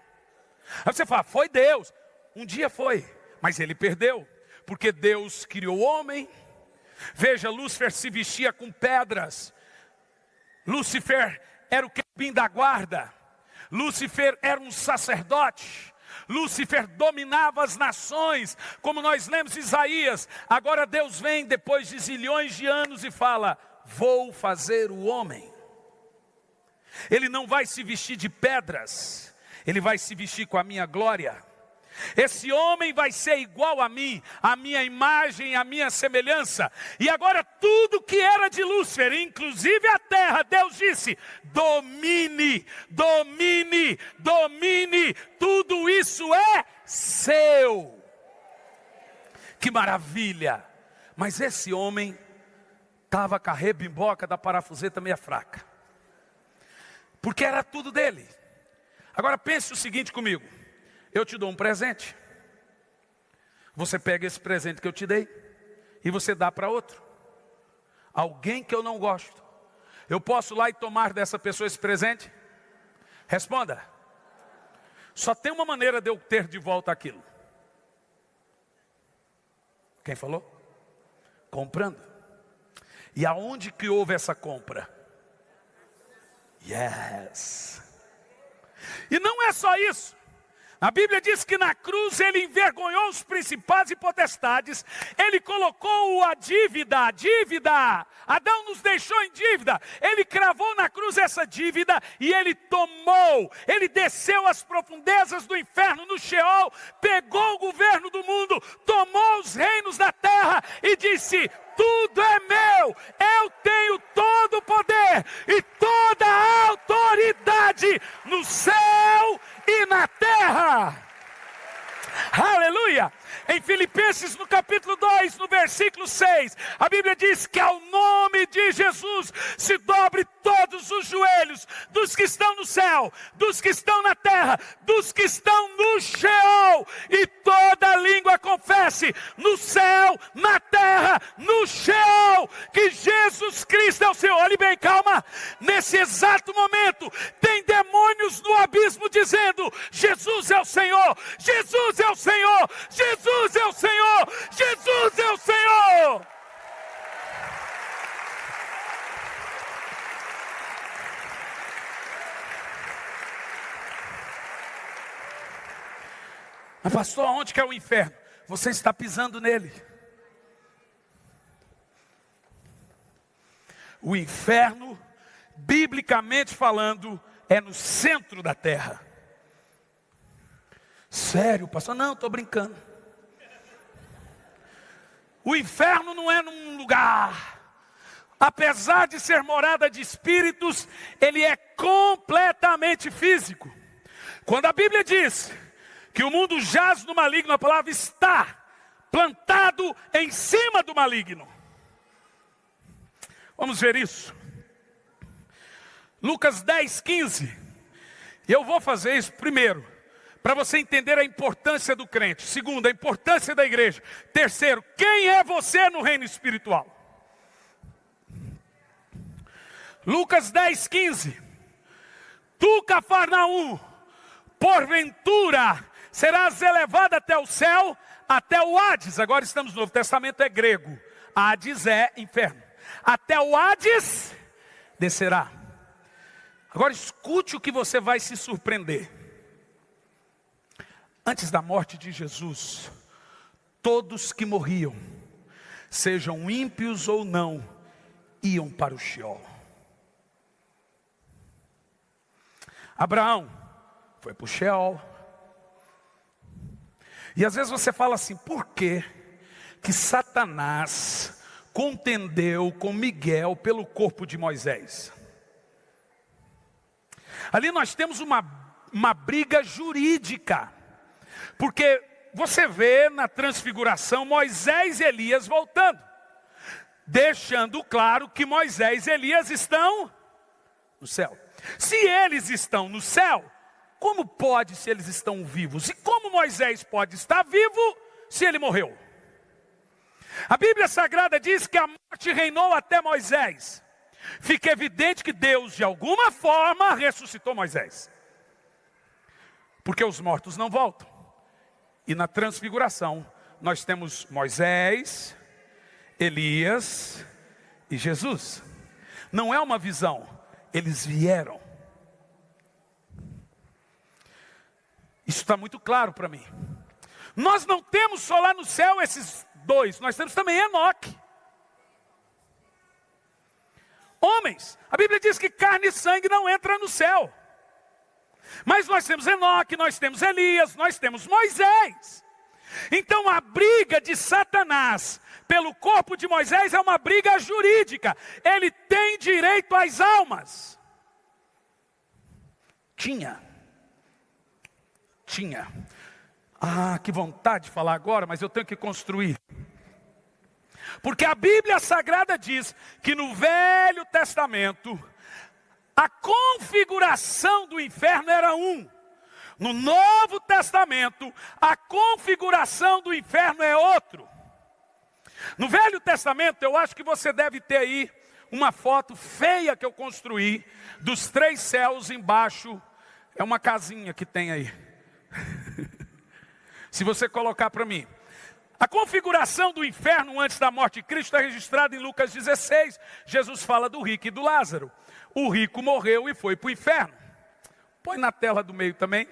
Aí você fala: foi Deus. Um dia foi, mas ele perdeu. Porque Deus criou o homem. Veja, Lúcifer se vestia com pedras. Lúcifer era o querubim da guarda. Lúcifer era um sacerdote. Lúcifer dominava as nações, como nós lemos em Isaías. Agora Deus vem depois de zilhões de anos e fala: vou fazer o homem. Ele não vai se vestir de pedras, ele vai se vestir com a minha glória. Esse homem vai ser igual a mim, a minha imagem, a minha semelhança. E agora tudo que era de Lúcifer, inclusive a terra, Deus disse: domine, domine, domine. Tudo isso é seu. Que maravilha. Mas esse homem estava com a rebimboca da parafuseta meia fraca, porque era tudo dele. Agora pense o seguinte comigo: eu te dou um presente, você pega esse presente que eu te dei e você dá para outro, alguém que eu não gosto. Eu posso ir lá e tomar dessa pessoa esse presente? Responda. Só tem uma maneira de eu ter de volta aquilo. Quem falou? Comprando. E aonde que houve essa compra? Yes. E não é só isso. A Bíblia diz que na cruz ele envergonhou os principados e potestades. Ele colocou a dívida. Adão nos deixou em dívida. Ele cravou na cruz essa dívida e ele tomou. Ele desceu às profundezas do inferno, no Sheol. Pegou o governo do mundo. Tomou os reinos da terra e disse: tudo é meu. Eu tenho todo o poder e toda a autoridade no céu e na terra. Aleluia. Em Filipenses no capítulo 2, no versículo 6, a Bíblia diz que ao nome de Jesus se dobre todos os joelhos, dos que estão no céu, dos que estão na terra, dos que estão no Sheol, e toda língua confesse no céu, na terra, no Sheol, que Jesus Cristo é o Senhor. Olhe bem, calma. Nesse exato momento tem demônios no abismo dizendo: Jesus é o Senhor, Jesus é o Senhor, Jesus é o Senhor, Jesus é o Senhor. Mas pastor, onde que é o inferno? Você está pisando nele. O inferno, biblicamente falando, é no centro da terra. Sério, pastor? Não, estou brincando. O inferno não é num lugar. Apesar de ser morada de espíritos, ele é completamente físico. Quando a Bíblia diz que o mundo jaz no maligno, a palavra está plantado em cima do maligno. Vamos ver isso. Lucas 10, 15. Eu vou fazer isso primeiro, para você entender a importância do crente. Segundo, a importância da igreja. Terceiro, quem é você no reino espiritual? Lucas 10, 15. Tu, Cafarnaum, porventura serás elevado até o céu, até o Hades. Agora estamos no Novo Testamento, é grego. Hades é inferno. Até o Hades descerá. Agora escute o que você vai se surpreender. Antes da morte de Jesus, todos que morriam, sejam ímpios ou não, iam para o Sheol. Abraão foi para o Sheol. E às vezes você fala assim, por que Satanás contendeu com Miguel pelo corpo de Moisés? Ali nós temos uma briga jurídica. Porque você vê na transfiguração Moisés e Elias voltando, deixando claro que Moisés e Elias estão no céu. Se eles estão no céu, como pode se eles estão vivos? E como Moisés pode estar vivo se ele morreu? A Bíblia Sagrada diz que a morte reinou até Moisés. Fica evidente que Deus de alguma forma ressuscitou Moisés. Porque os mortos não voltam. E na transfiguração, nós temos Moisés, Elias e Jesus. Não é uma visão, eles vieram. Isso está muito claro para mim. Nós não temos só lá no céu esses dois, nós temos também Enoque. Homens, a Bíblia diz que carne e sangue não entra no céu. Mas nós temos Enoque, nós temos Elias, nós temos Moisés. Então a briga de Satanás pelo corpo de Moisés é uma briga jurídica. Ele tem direito às almas. Tinha. Ah, que vontade de falar agora, mas eu tenho que construir. Porque a Bíblia Sagrada diz que no Velho Testamento a configuração do inferno era um. No Novo Testamento, a configuração do inferno é outro. No Velho Testamento, eu acho que você deve ter aí uma foto feia que eu construí, dos 3 céus embaixo. É uma casinha que tem aí. Se você colocar para mim. A configuração do inferno antes da morte de Cristo é registrada em Lucas 16. Jesus fala do rico e do Lázaro. O rico morreu e foi para o inferno. Põe na tela do meio também.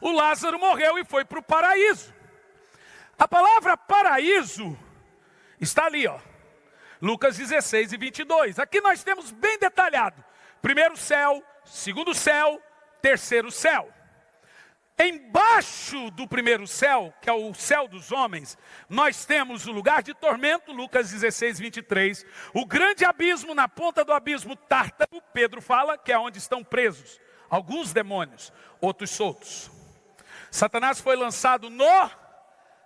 O Lázaro morreu e foi para o paraíso. A palavra paraíso está ali, ó. Lucas 16 e 22. Aqui nós temos bem detalhado. Primeiro céu, segundo céu, terceiro céu. Embaixo do primeiro céu, que é o céu dos homens, nós temos o lugar de tormento, Lucas 16, 23. O grande abismo, na ponta do abismo Tártaro, Pedro fala que é onde estão presos alguns demônios, outros soltos. Satanás foi lançado no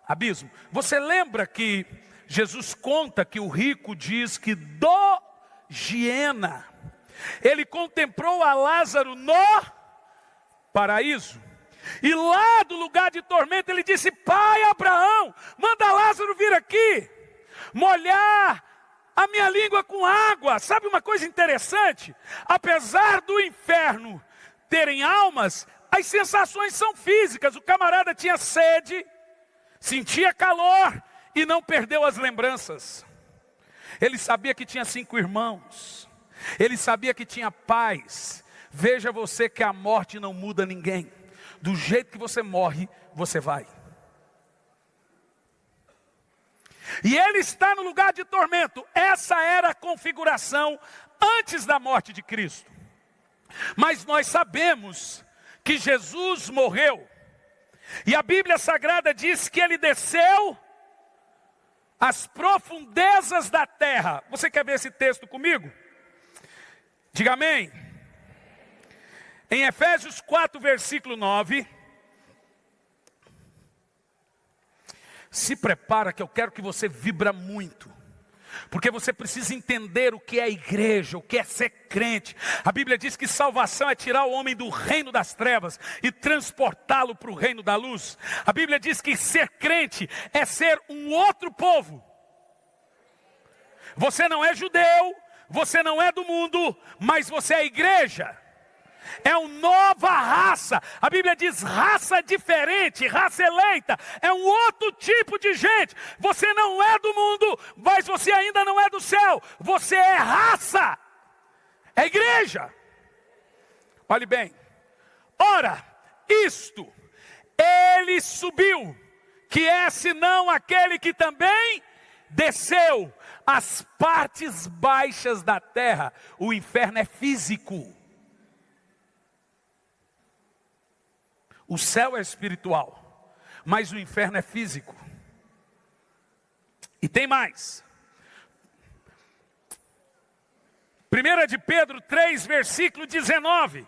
abismo. Você lembra que Jesus conta que o rico diz que do Giena ele contemplou a Lázaro no paraíso. E lá do lugar de tormento ele disse: pai Abraão, manda Lázaro vir aqui, molhar a minha língua com água. Sabe uma coisa interessante? Apesar do inferno terem almas, as sensações são físicas. O camarada tinha sede, sentia calor e não perdeu as lembranças. Ele sabia que tinha 5 irmãos, ele sabia que tinha pais. Veja você que a morte não muda ninguém. Do jeito que você morre, você vai. E ele está no lugar de tormento. Essa era a configuração antes da morte de Cristo. Mas nós sabemos que Jesus morreu. E a Bíblia Sagrada diz que ele desceu às profundezas da terra. Você quer ver esse texto comigo? Diga amém. Em Efésios 4, versículo 9. Se prepara que eu quero que você vibra muito. Porque você precisa entender o que é igreja, o que é ser crente. A Bíblia diz que salvação é tirar o homem do reino das trevas e transportá-lo para o reino da luz. A Bíblia diz que ser crente é ser um outro povo. Você não é judeu, você não é do mundo, mas você é igreja. É uma nova raça. A Bíblia diz raça diferente, raça eleita. É um outro tipo de gente. Você não é do mundo, mas você ainda não é do céu. Você é raça. É igreja. Olhe bem. Ora, isto, ele subiu, que é senão aquele que também desceu às partes baixas da terra. O inferno é físico. O céu é espiritual, mas o inferno é físico. E tem mais. 1 de Pedro 3, versículo 19.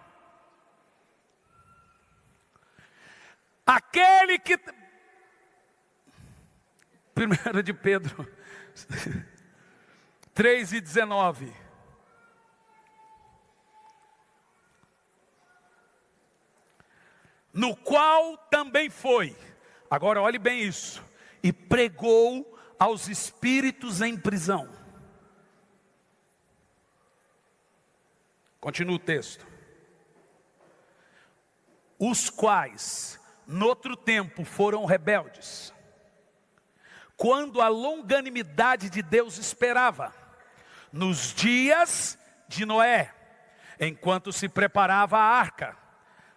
Aquele que... 1 de Pedro 3 e 19. No qual também foi, agora olhe bem isso, e pregou aos espíritos em prisão. Continua o texto. Os quais, noutro tempo, foram rebeldes, quando a longanimidade de Deus esperava, nos dias de Noé, enquanto se preparava a arca,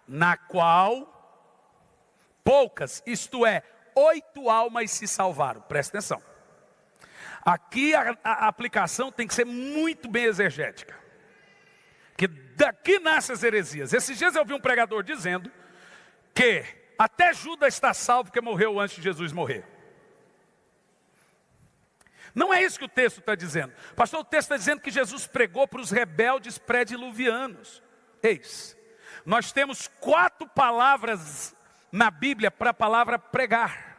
na qual poucas, isto é, 8 almas se salvaram. Presta atenção. Aqui a aplicação tem que ser muito bem exegética. Que daqui nascem as heresias. Esses dias eu vi um pregador dizendo que até Judas está salvo porque morreu antes de Jesus morrer. Não é isso que o texto está dizendo. Pastor, o texto está dizendo que Jesus pregou para os rebeldes pré-diluvianos. Eis. Nós temos 4 palavras na Bíblia para a palavra pregar.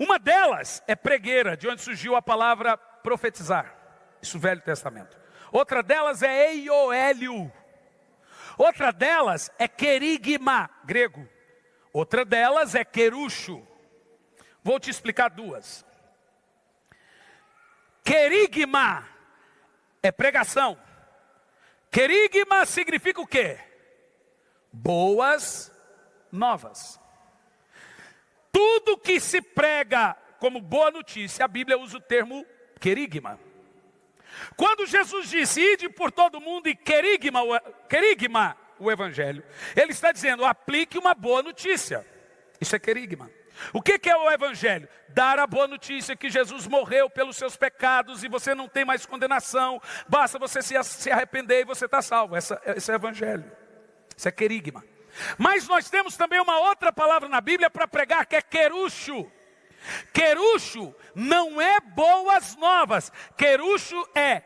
Uma delas é pregueira, de onde surgiu a palavra profetizar. Isso, Velho Testamento. Outra delas é eioélio. Outra delas é querigma, grego. Outra delas é querucho. Vou te explicar 2. Querigma é pregação. Querigma significa o quê? Boas novas. Tudo que se prega como boa notícia, a Bíblia usa o termo querigma. Quando Jesus disse, ide por todo mundo e querigma o evangelho, ele está dizendo, aplique uma boa notícia. Isso é querigma. O que é o evangelho? Dar a boa notícia que Jesus morreu pelos seus pecados e você não tem mais condenação. Basta você se arrepender e você está salvo. Esse é o evangelho. Isso é querigma. Mas nós temos também uma outra palavra na Bíblia para pregar, que é querucho. Querucho não é boas novas. Querucho é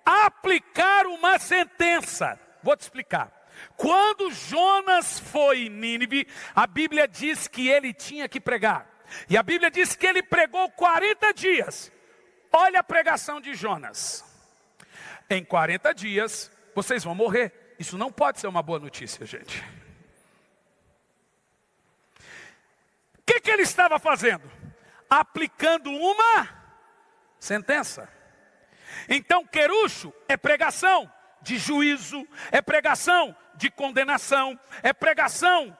aplicar uma sentença. Vou te explicar. Quando Jonas foi em Nínive, a Bíblia diz que ele tinha que pregar. E a Bíblia diz que ele pregou 40 dias. Olha a pregação de Jonas. Em 40 dias, vocês vão morrer. Isso não pode ser uma boa notícia, gente. O que ele estava fazendo? Aplicando uma sentença. Então, querucho é pregação de juízo, é pregação de condenação, é pregação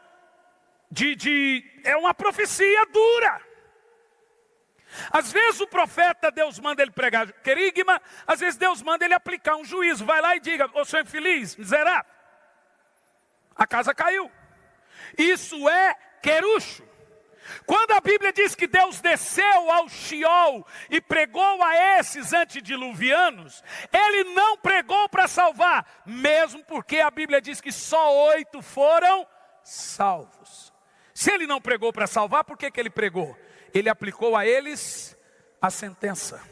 é uma profecia dura. Às vezes o profeta, Deus manda ele pregar querigma, às vezes Deus manda ele aplicar um juízo. Vai lá e diga, ô seu infeliz, miserável, a casa caiu. Isso é querucho. Quando a Bíblia diz que Deus desceu ao Sheol e pregou a esses antediluvianos, Ele não pregou para salvar, mesmo porque a Bíblia diz que só 8 foram salvos. Se Ele não pregou para salvar, por que Ele pregou? Ele aplicou a eles a sentença.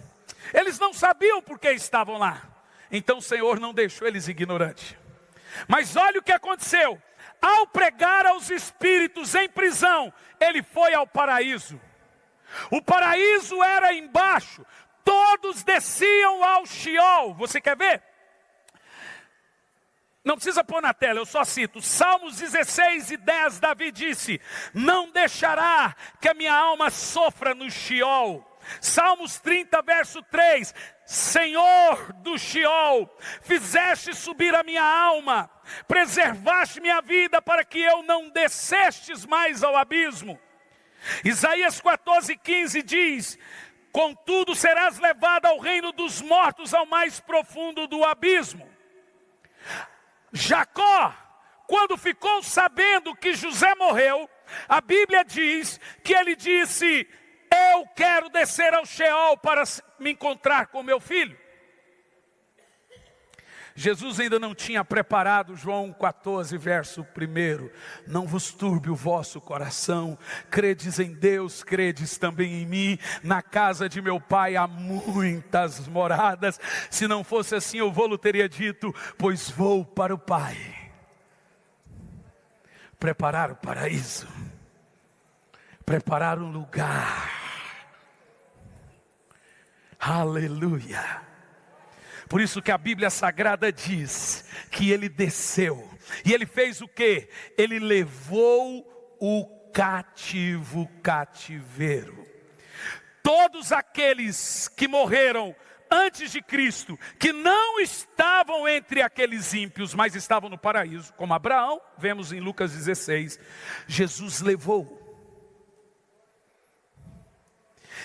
Eles não sabiam por que estavam lá, então o Senhor não deixou eles ignorantes. Mas olha o que aconteceu. Ao pregar aos espíritos em prisão, ele foi ao paraíso. O paraíso era embaixo, todos desciam ao Sheol. Você quer ver? Não precisa pôr na tela, eu só cito. Salmos 16:10, Davi disse: não deixará que a minha alma sofra no Sheol. Salmos 30, verso 3, Senhor do Sheol, fizeste subir a minha alma, preservaste minha vida para que eu não descestes mais ao abismo. Isaías 14:15 diz: contudo serás levado ao reino dos mortos, ao mais profundo do abismo. Jacó, quando ficou sabendo que José morreu, a Bíblia diz que ele disse: eu quero descer ao Sheol para me encontrar com meu filho. Jesus ainda não tinha preparado João 14, verso 1. Não vos turbe o vosso coração, credes em Deus, credes também em mim. Na casa de meu pai há muitas moradas. Se não fosse assim, eu vou-lhe teria dito, pois vou para o Pai preparar o paraíso, preparar um lugar. Aleluia. Por isso que a Bíblia Sagrada diz que ele desceu. E ele fez o quê? Ele levou o cativeiro. Todos aqueles que morreram antes de Cristo, que não estavam entre aqueles ímpios, mas estavam no paraíso, como Abraão, vemos em Lucas 16, Jesus levou.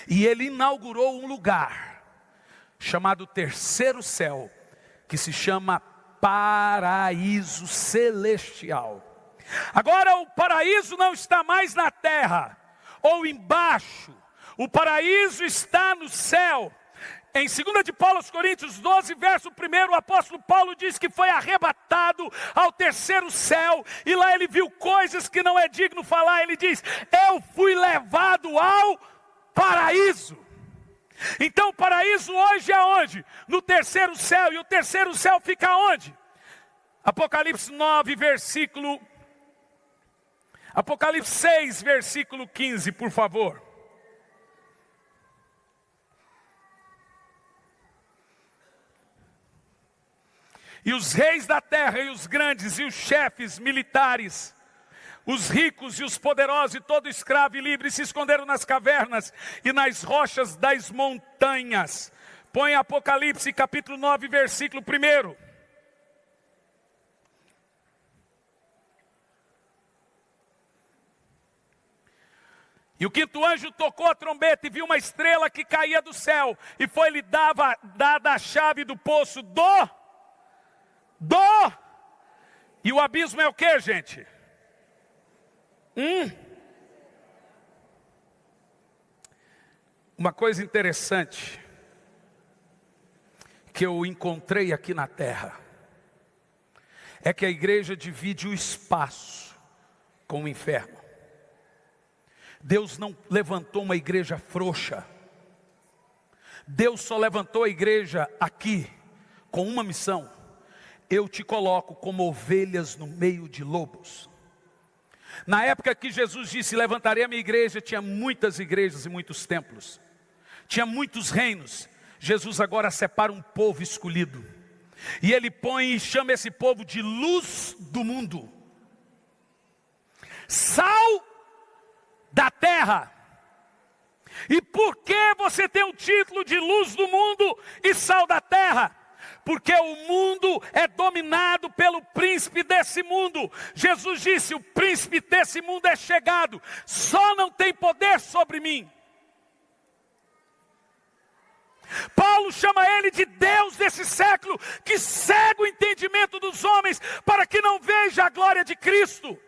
E ele inaugurou um lugar chamado terceiro céu, que se chama paraíso celestial. Agora o paraíso não está mais na terra, ou embaixo. O paraíso está no céu. Em 2 de Paulo aos Coríntios 12, verso 1, o apóstolo Paulo diz que foi arrebatado ao terceiro céu, e lá ele viu coisas que não é digno falar. Ele diz: eu fui levado ao paraíso. Então o paraíso hoje é onde? No terceiro céu. E o terceiro céu fica onde? Apocalipse 6, versículo 15, por favor. E os reis da terra, e os grandes, e os chefes militares, os ricos e os poderosos, e todo escravo e livre, se esconderam nas cavernas e nas rochas das montanhas. Põe Apocalipse capítulo 9, versículo 1. E o quinto anjo tocou a trombeta e viu uma estrela que caía do céu, e foi-lhe dada a chave do poço e o abismo é o que, gente? Uma coisa interessante que eu encontrei aqui na terra é que a igreja divide o espaço com o inferno. Deus não levantou uma igreja frouxa. Deus só levantou a igreja aqui com uma missão: eu te coloco como ovelhas no meio de lobos. Na época que Jesus disse: levantarei a minha igreja, tinha muitas igrejas e muitos templos, tinha muitos reinos. Jesus agora separa um povo escolhido, e ele põe e chama esse povo de luz do mundo, sal da terra. E por que você tem o título de luz do mundo e sal da terra? Porque o mundo é dominado pelo príncipe desse mundo. Jesus disse: o príncipe desse mundo é chegado, só não tem poder sobre mim. Paulo chama ele de Deus desse século, que cega o entendimento dos homens, para que não veja a glória de Cristo.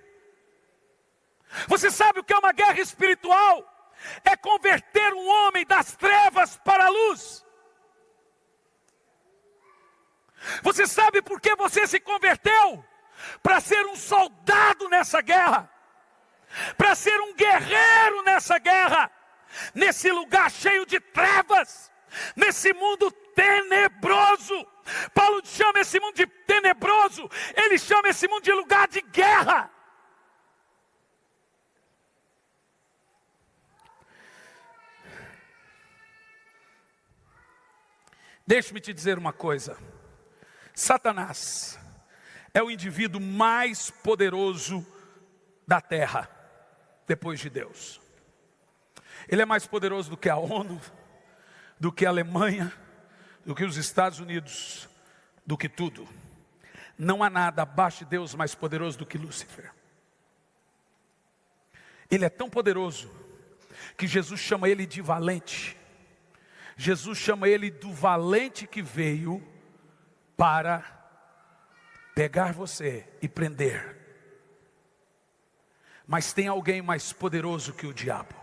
Você sabe o que é uma guerra espiritual? É converter um homem das trevas para a luz. Você sabe por que você se converteu? Para ser um soldado nessa guerra, para ser um guerreiro nessa guerra, nesse lugar cheio de trevas, nesse mundo tenebroso. Paulo chama esse mundo de tenebroso, ele chama esse mundo de lugar de guerra. Deixe-me te dizer uma coisa: Satanás é o indivíduo mais poderoso da terra, depois de Deus. Ele é mais poderoso do que a ONU, do que a Alemanha, do que os Estados Unidos, do que tudo. Não há nada abaixo de Deus mais poderoso do que Lúcifer. Ele é tão poderoso que Jesus chama ele de valente. Jesus chama ele do valente que veio para pegar você e prender. Mas tem alguém mais poderoso que o diabo.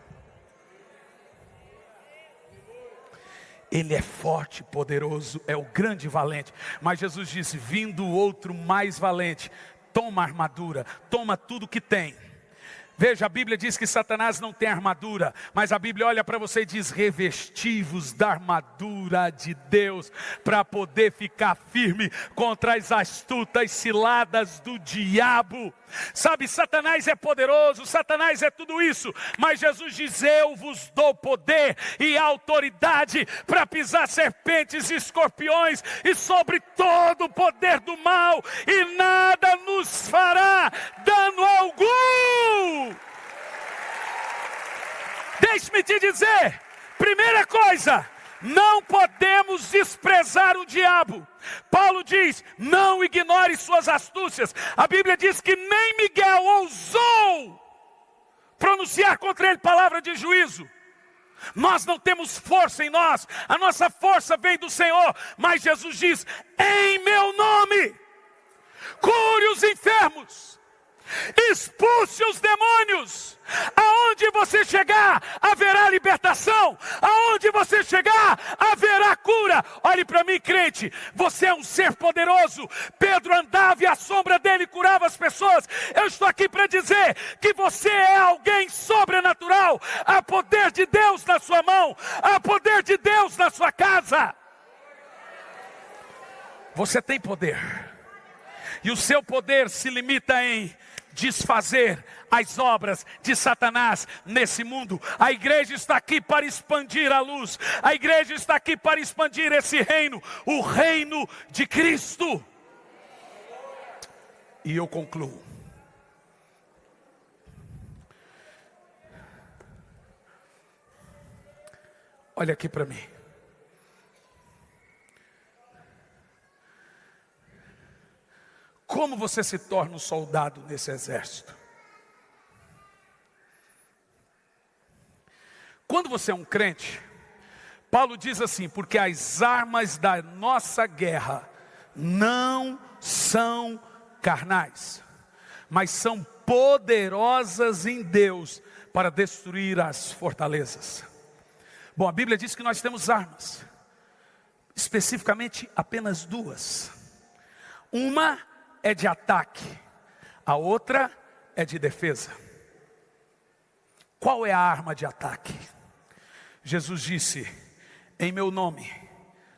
Ele é forte, poderoso, é o grande valente. Mas Jesus disse: vindo outro mais valente, toma a armadura, toma tudo que tem. Veja, a Bíblia diz que Satanás não tem armadura, mas a Bíblia olha para você e diz: revesti-vos da armadura de Deus, para poder ficar firme contra as astutas ciladas do diabo. Sabe, Satanás é poderoso, Satanás é tudo isso, mas Jesus diz: eu vos dou poder e autoridade para pisar serpentes e escorpiões e sobre todo o poder do mal, e nada nos fará dano algum. Deixe-me te dizer, primeira coisa, não podemos desprezar o diabo. Paulo diz: não ignore suas astúcias. A Bíblia diz que nem Miguel ousou pronunciar contra ele palavra de juízo. Nós não temos força em nós, a nossa força vem do Senhor. Mas Jesus diz: em meu nome, cure os enfermos, expulse os demônios. Aonde você chegar, haverá libertação. Aonde você chegar, haverá cura. Olhe para mim, crente, você é um ser poderoso. Pedro andava e a sombra dele curava as pessoas. Eu estou aqui para dizer que você é alguém sobrenatural. Há poder de Deus na sua mão, há poder de Deus na sua casa. Você tem poder, e o seu poder se limita em desfazer as obras de Satanás nesse mundo. A igreja está aqui para expandir a luz. A igreja está aqui para expandir esse reino, o reino de Cristo. E eu concluo. Olha aqui para mim. Como você se torna um soldado nesse exército? Quando você é um crente, Paulo diz assim: porque as armas da nossa guerra não são carnais, mas são poderosas em Deus para destruir as fortalezas. Bom, a Bíblia diz que nós temos armas, especificamente apenas duas. Uma é de ataque, a outra é de defesa. Qual é a arma de ataque? Jesus disse: em meu nome,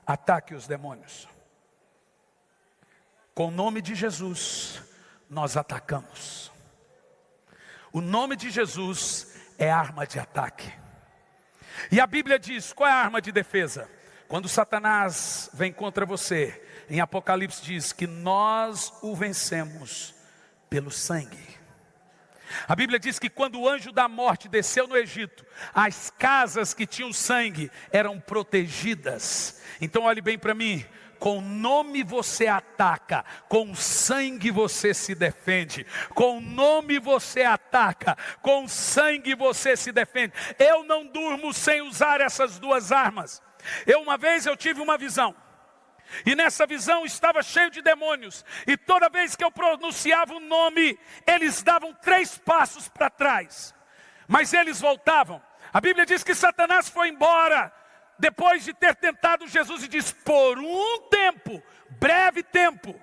ataque os demônios. Com o nome de Jesus, nós atacamos. O nome de Jesus é arma de ataque. E a Bíblia diz: qual é a arma de defesa? Quando Satanás vem contra você, em Apocalipse diz que nós o vencemos pelo sangue. A Bíblia diz que quando o anjo da morte desceu no Egito, as casas que tinham sangue eram protegidas. Então olhe bem para mim, com o nome você ataca, com o sangue você se defende. Com o nome você ataca, com o sangue você se defende. Eu não durmo sem usar essas duas armas. Uma vez eu tive uma visão. E nessa visão estava cheio de demônios. E toda vez que eu pronunciava o nome, eles davam 3 passos para trás. Mas eles voltavam. A Bíblia diz que Satanás foi embora depois de ter tentado Jesus e diz: por um tempo, breve tempo.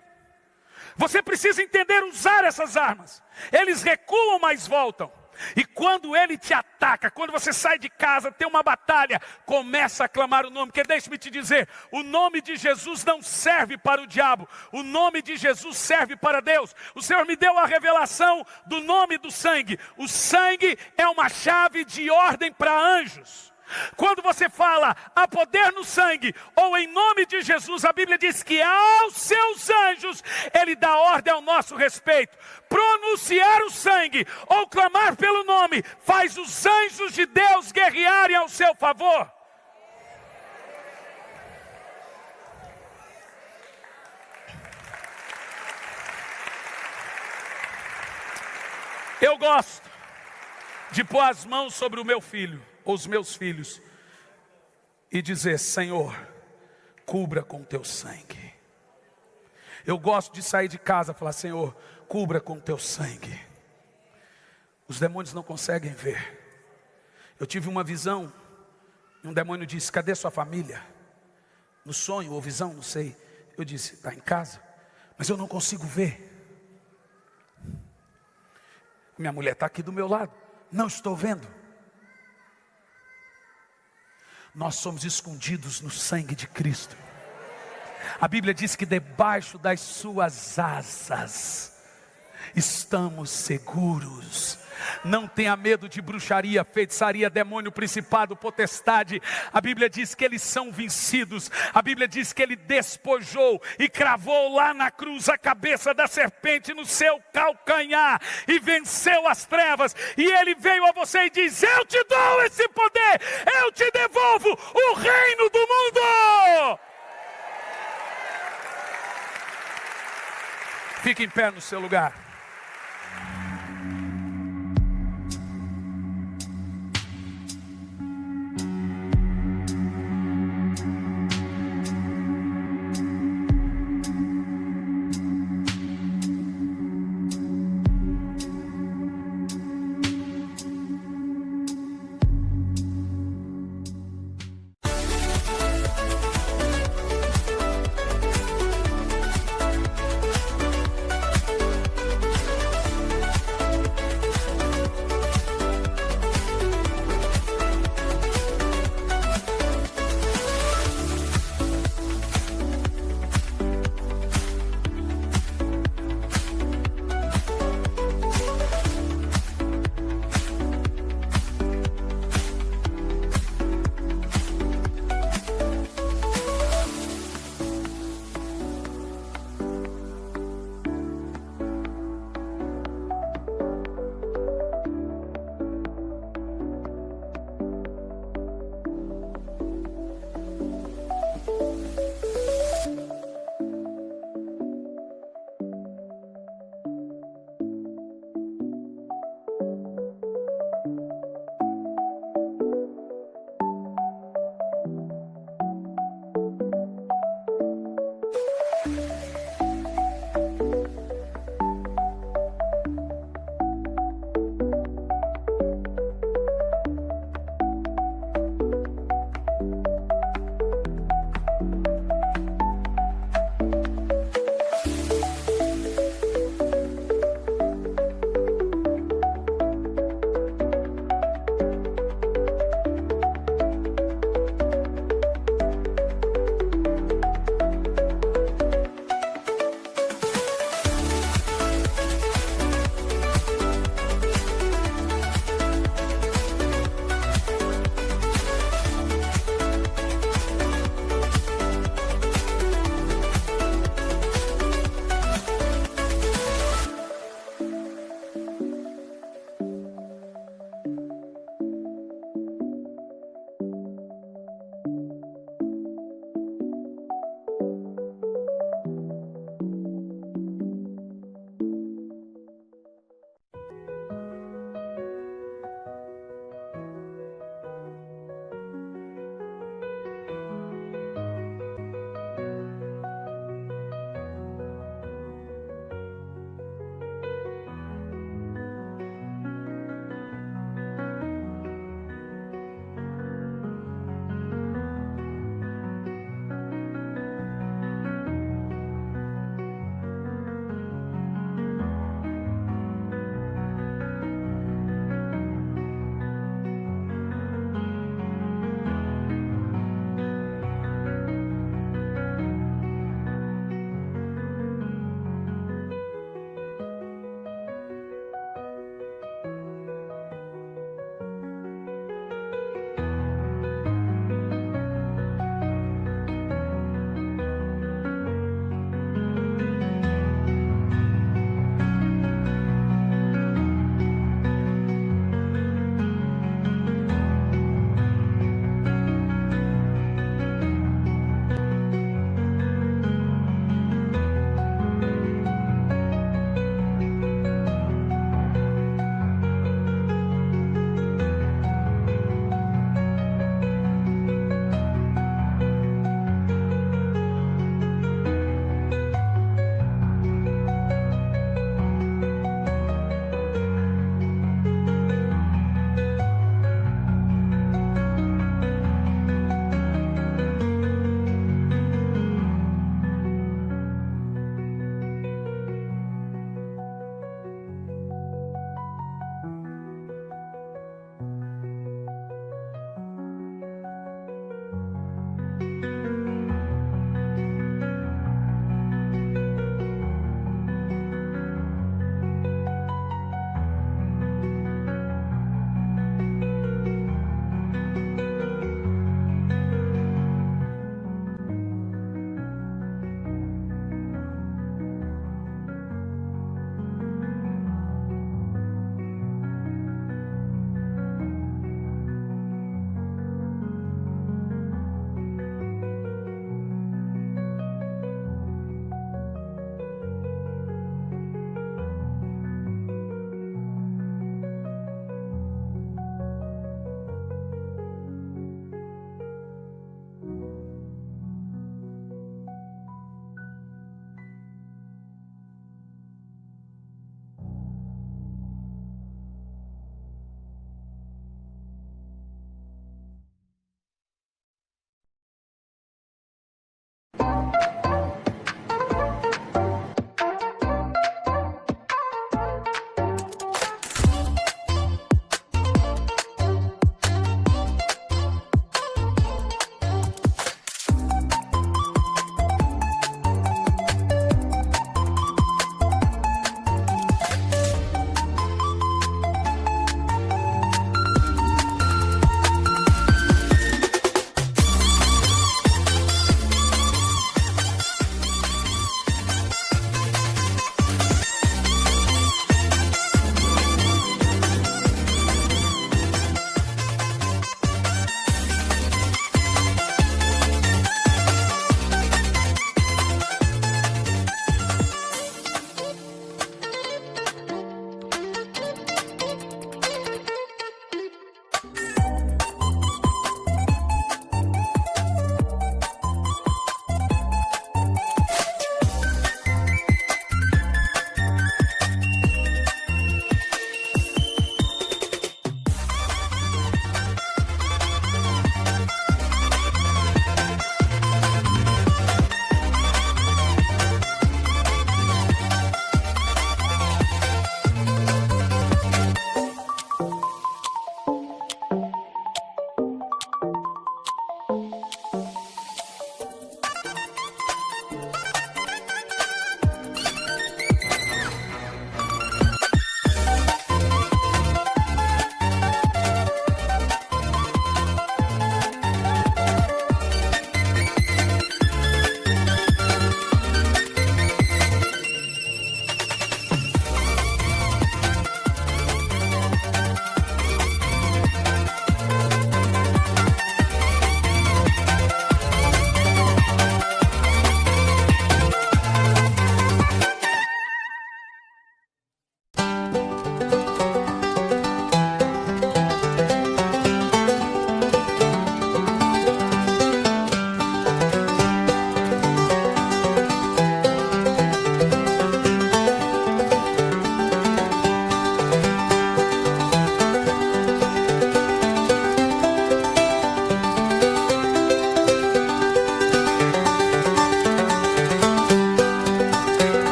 Você precisa entender usar essas armas. Eles recuam, mas voltam. E quando ele te ataca, quando você sai de casa, tem uma batalha, começa a clamar o nome. Porque deixe-me te dizer, o nome de Jesus não serve para o diabo. O nome de Jesus serve para Deus. O Senhor me deu a revelação do nome do sangue. O sangue é uma chave de ordem para anjos. Quando você fala, há poder no sangue, ou em nome de Jesus, a Bíblia diz que aos seus anjos, Ele dá ordem ao nosso respeito. Pronunciar o sangue, ou clamar pelo nome, faz os anjos de Deus guerrearem ao seu favor. Eu gosto de pôr as mãos sobre o meu filho, ou os meus filhos, e dizer: Senhor, cubra com teu sangue. Eu gosto de sair de casa e falar: Senhor, cubra com teu sangue. Os demônios não conseguem ver. Eu tive uma visão, e um demônio disse: cadê sua família? No sonho ou visão, não sei. Eu disse: está em casa, mas eu não consigo ver. Minha mulher está aqui do meu lado, não estou vendo. Nós somos escondidos no sangue de Cristo. A Bíblia diz que debaixo das suas asas estamos seguros. Não tenha medo de bruxaria, feitiçaria, demônio, principado, potestade. A Bíblia diz que eles são vencidos. A Bíblia diz que Ele despojou e cravou lá na cruz a cabeça da serpente no seu calcanhar e venceu as trevas. E Ele veio a você e diz: eu te dou esse poder, eu te devolvo o reino do mundo. Fique em pé no seu lugar.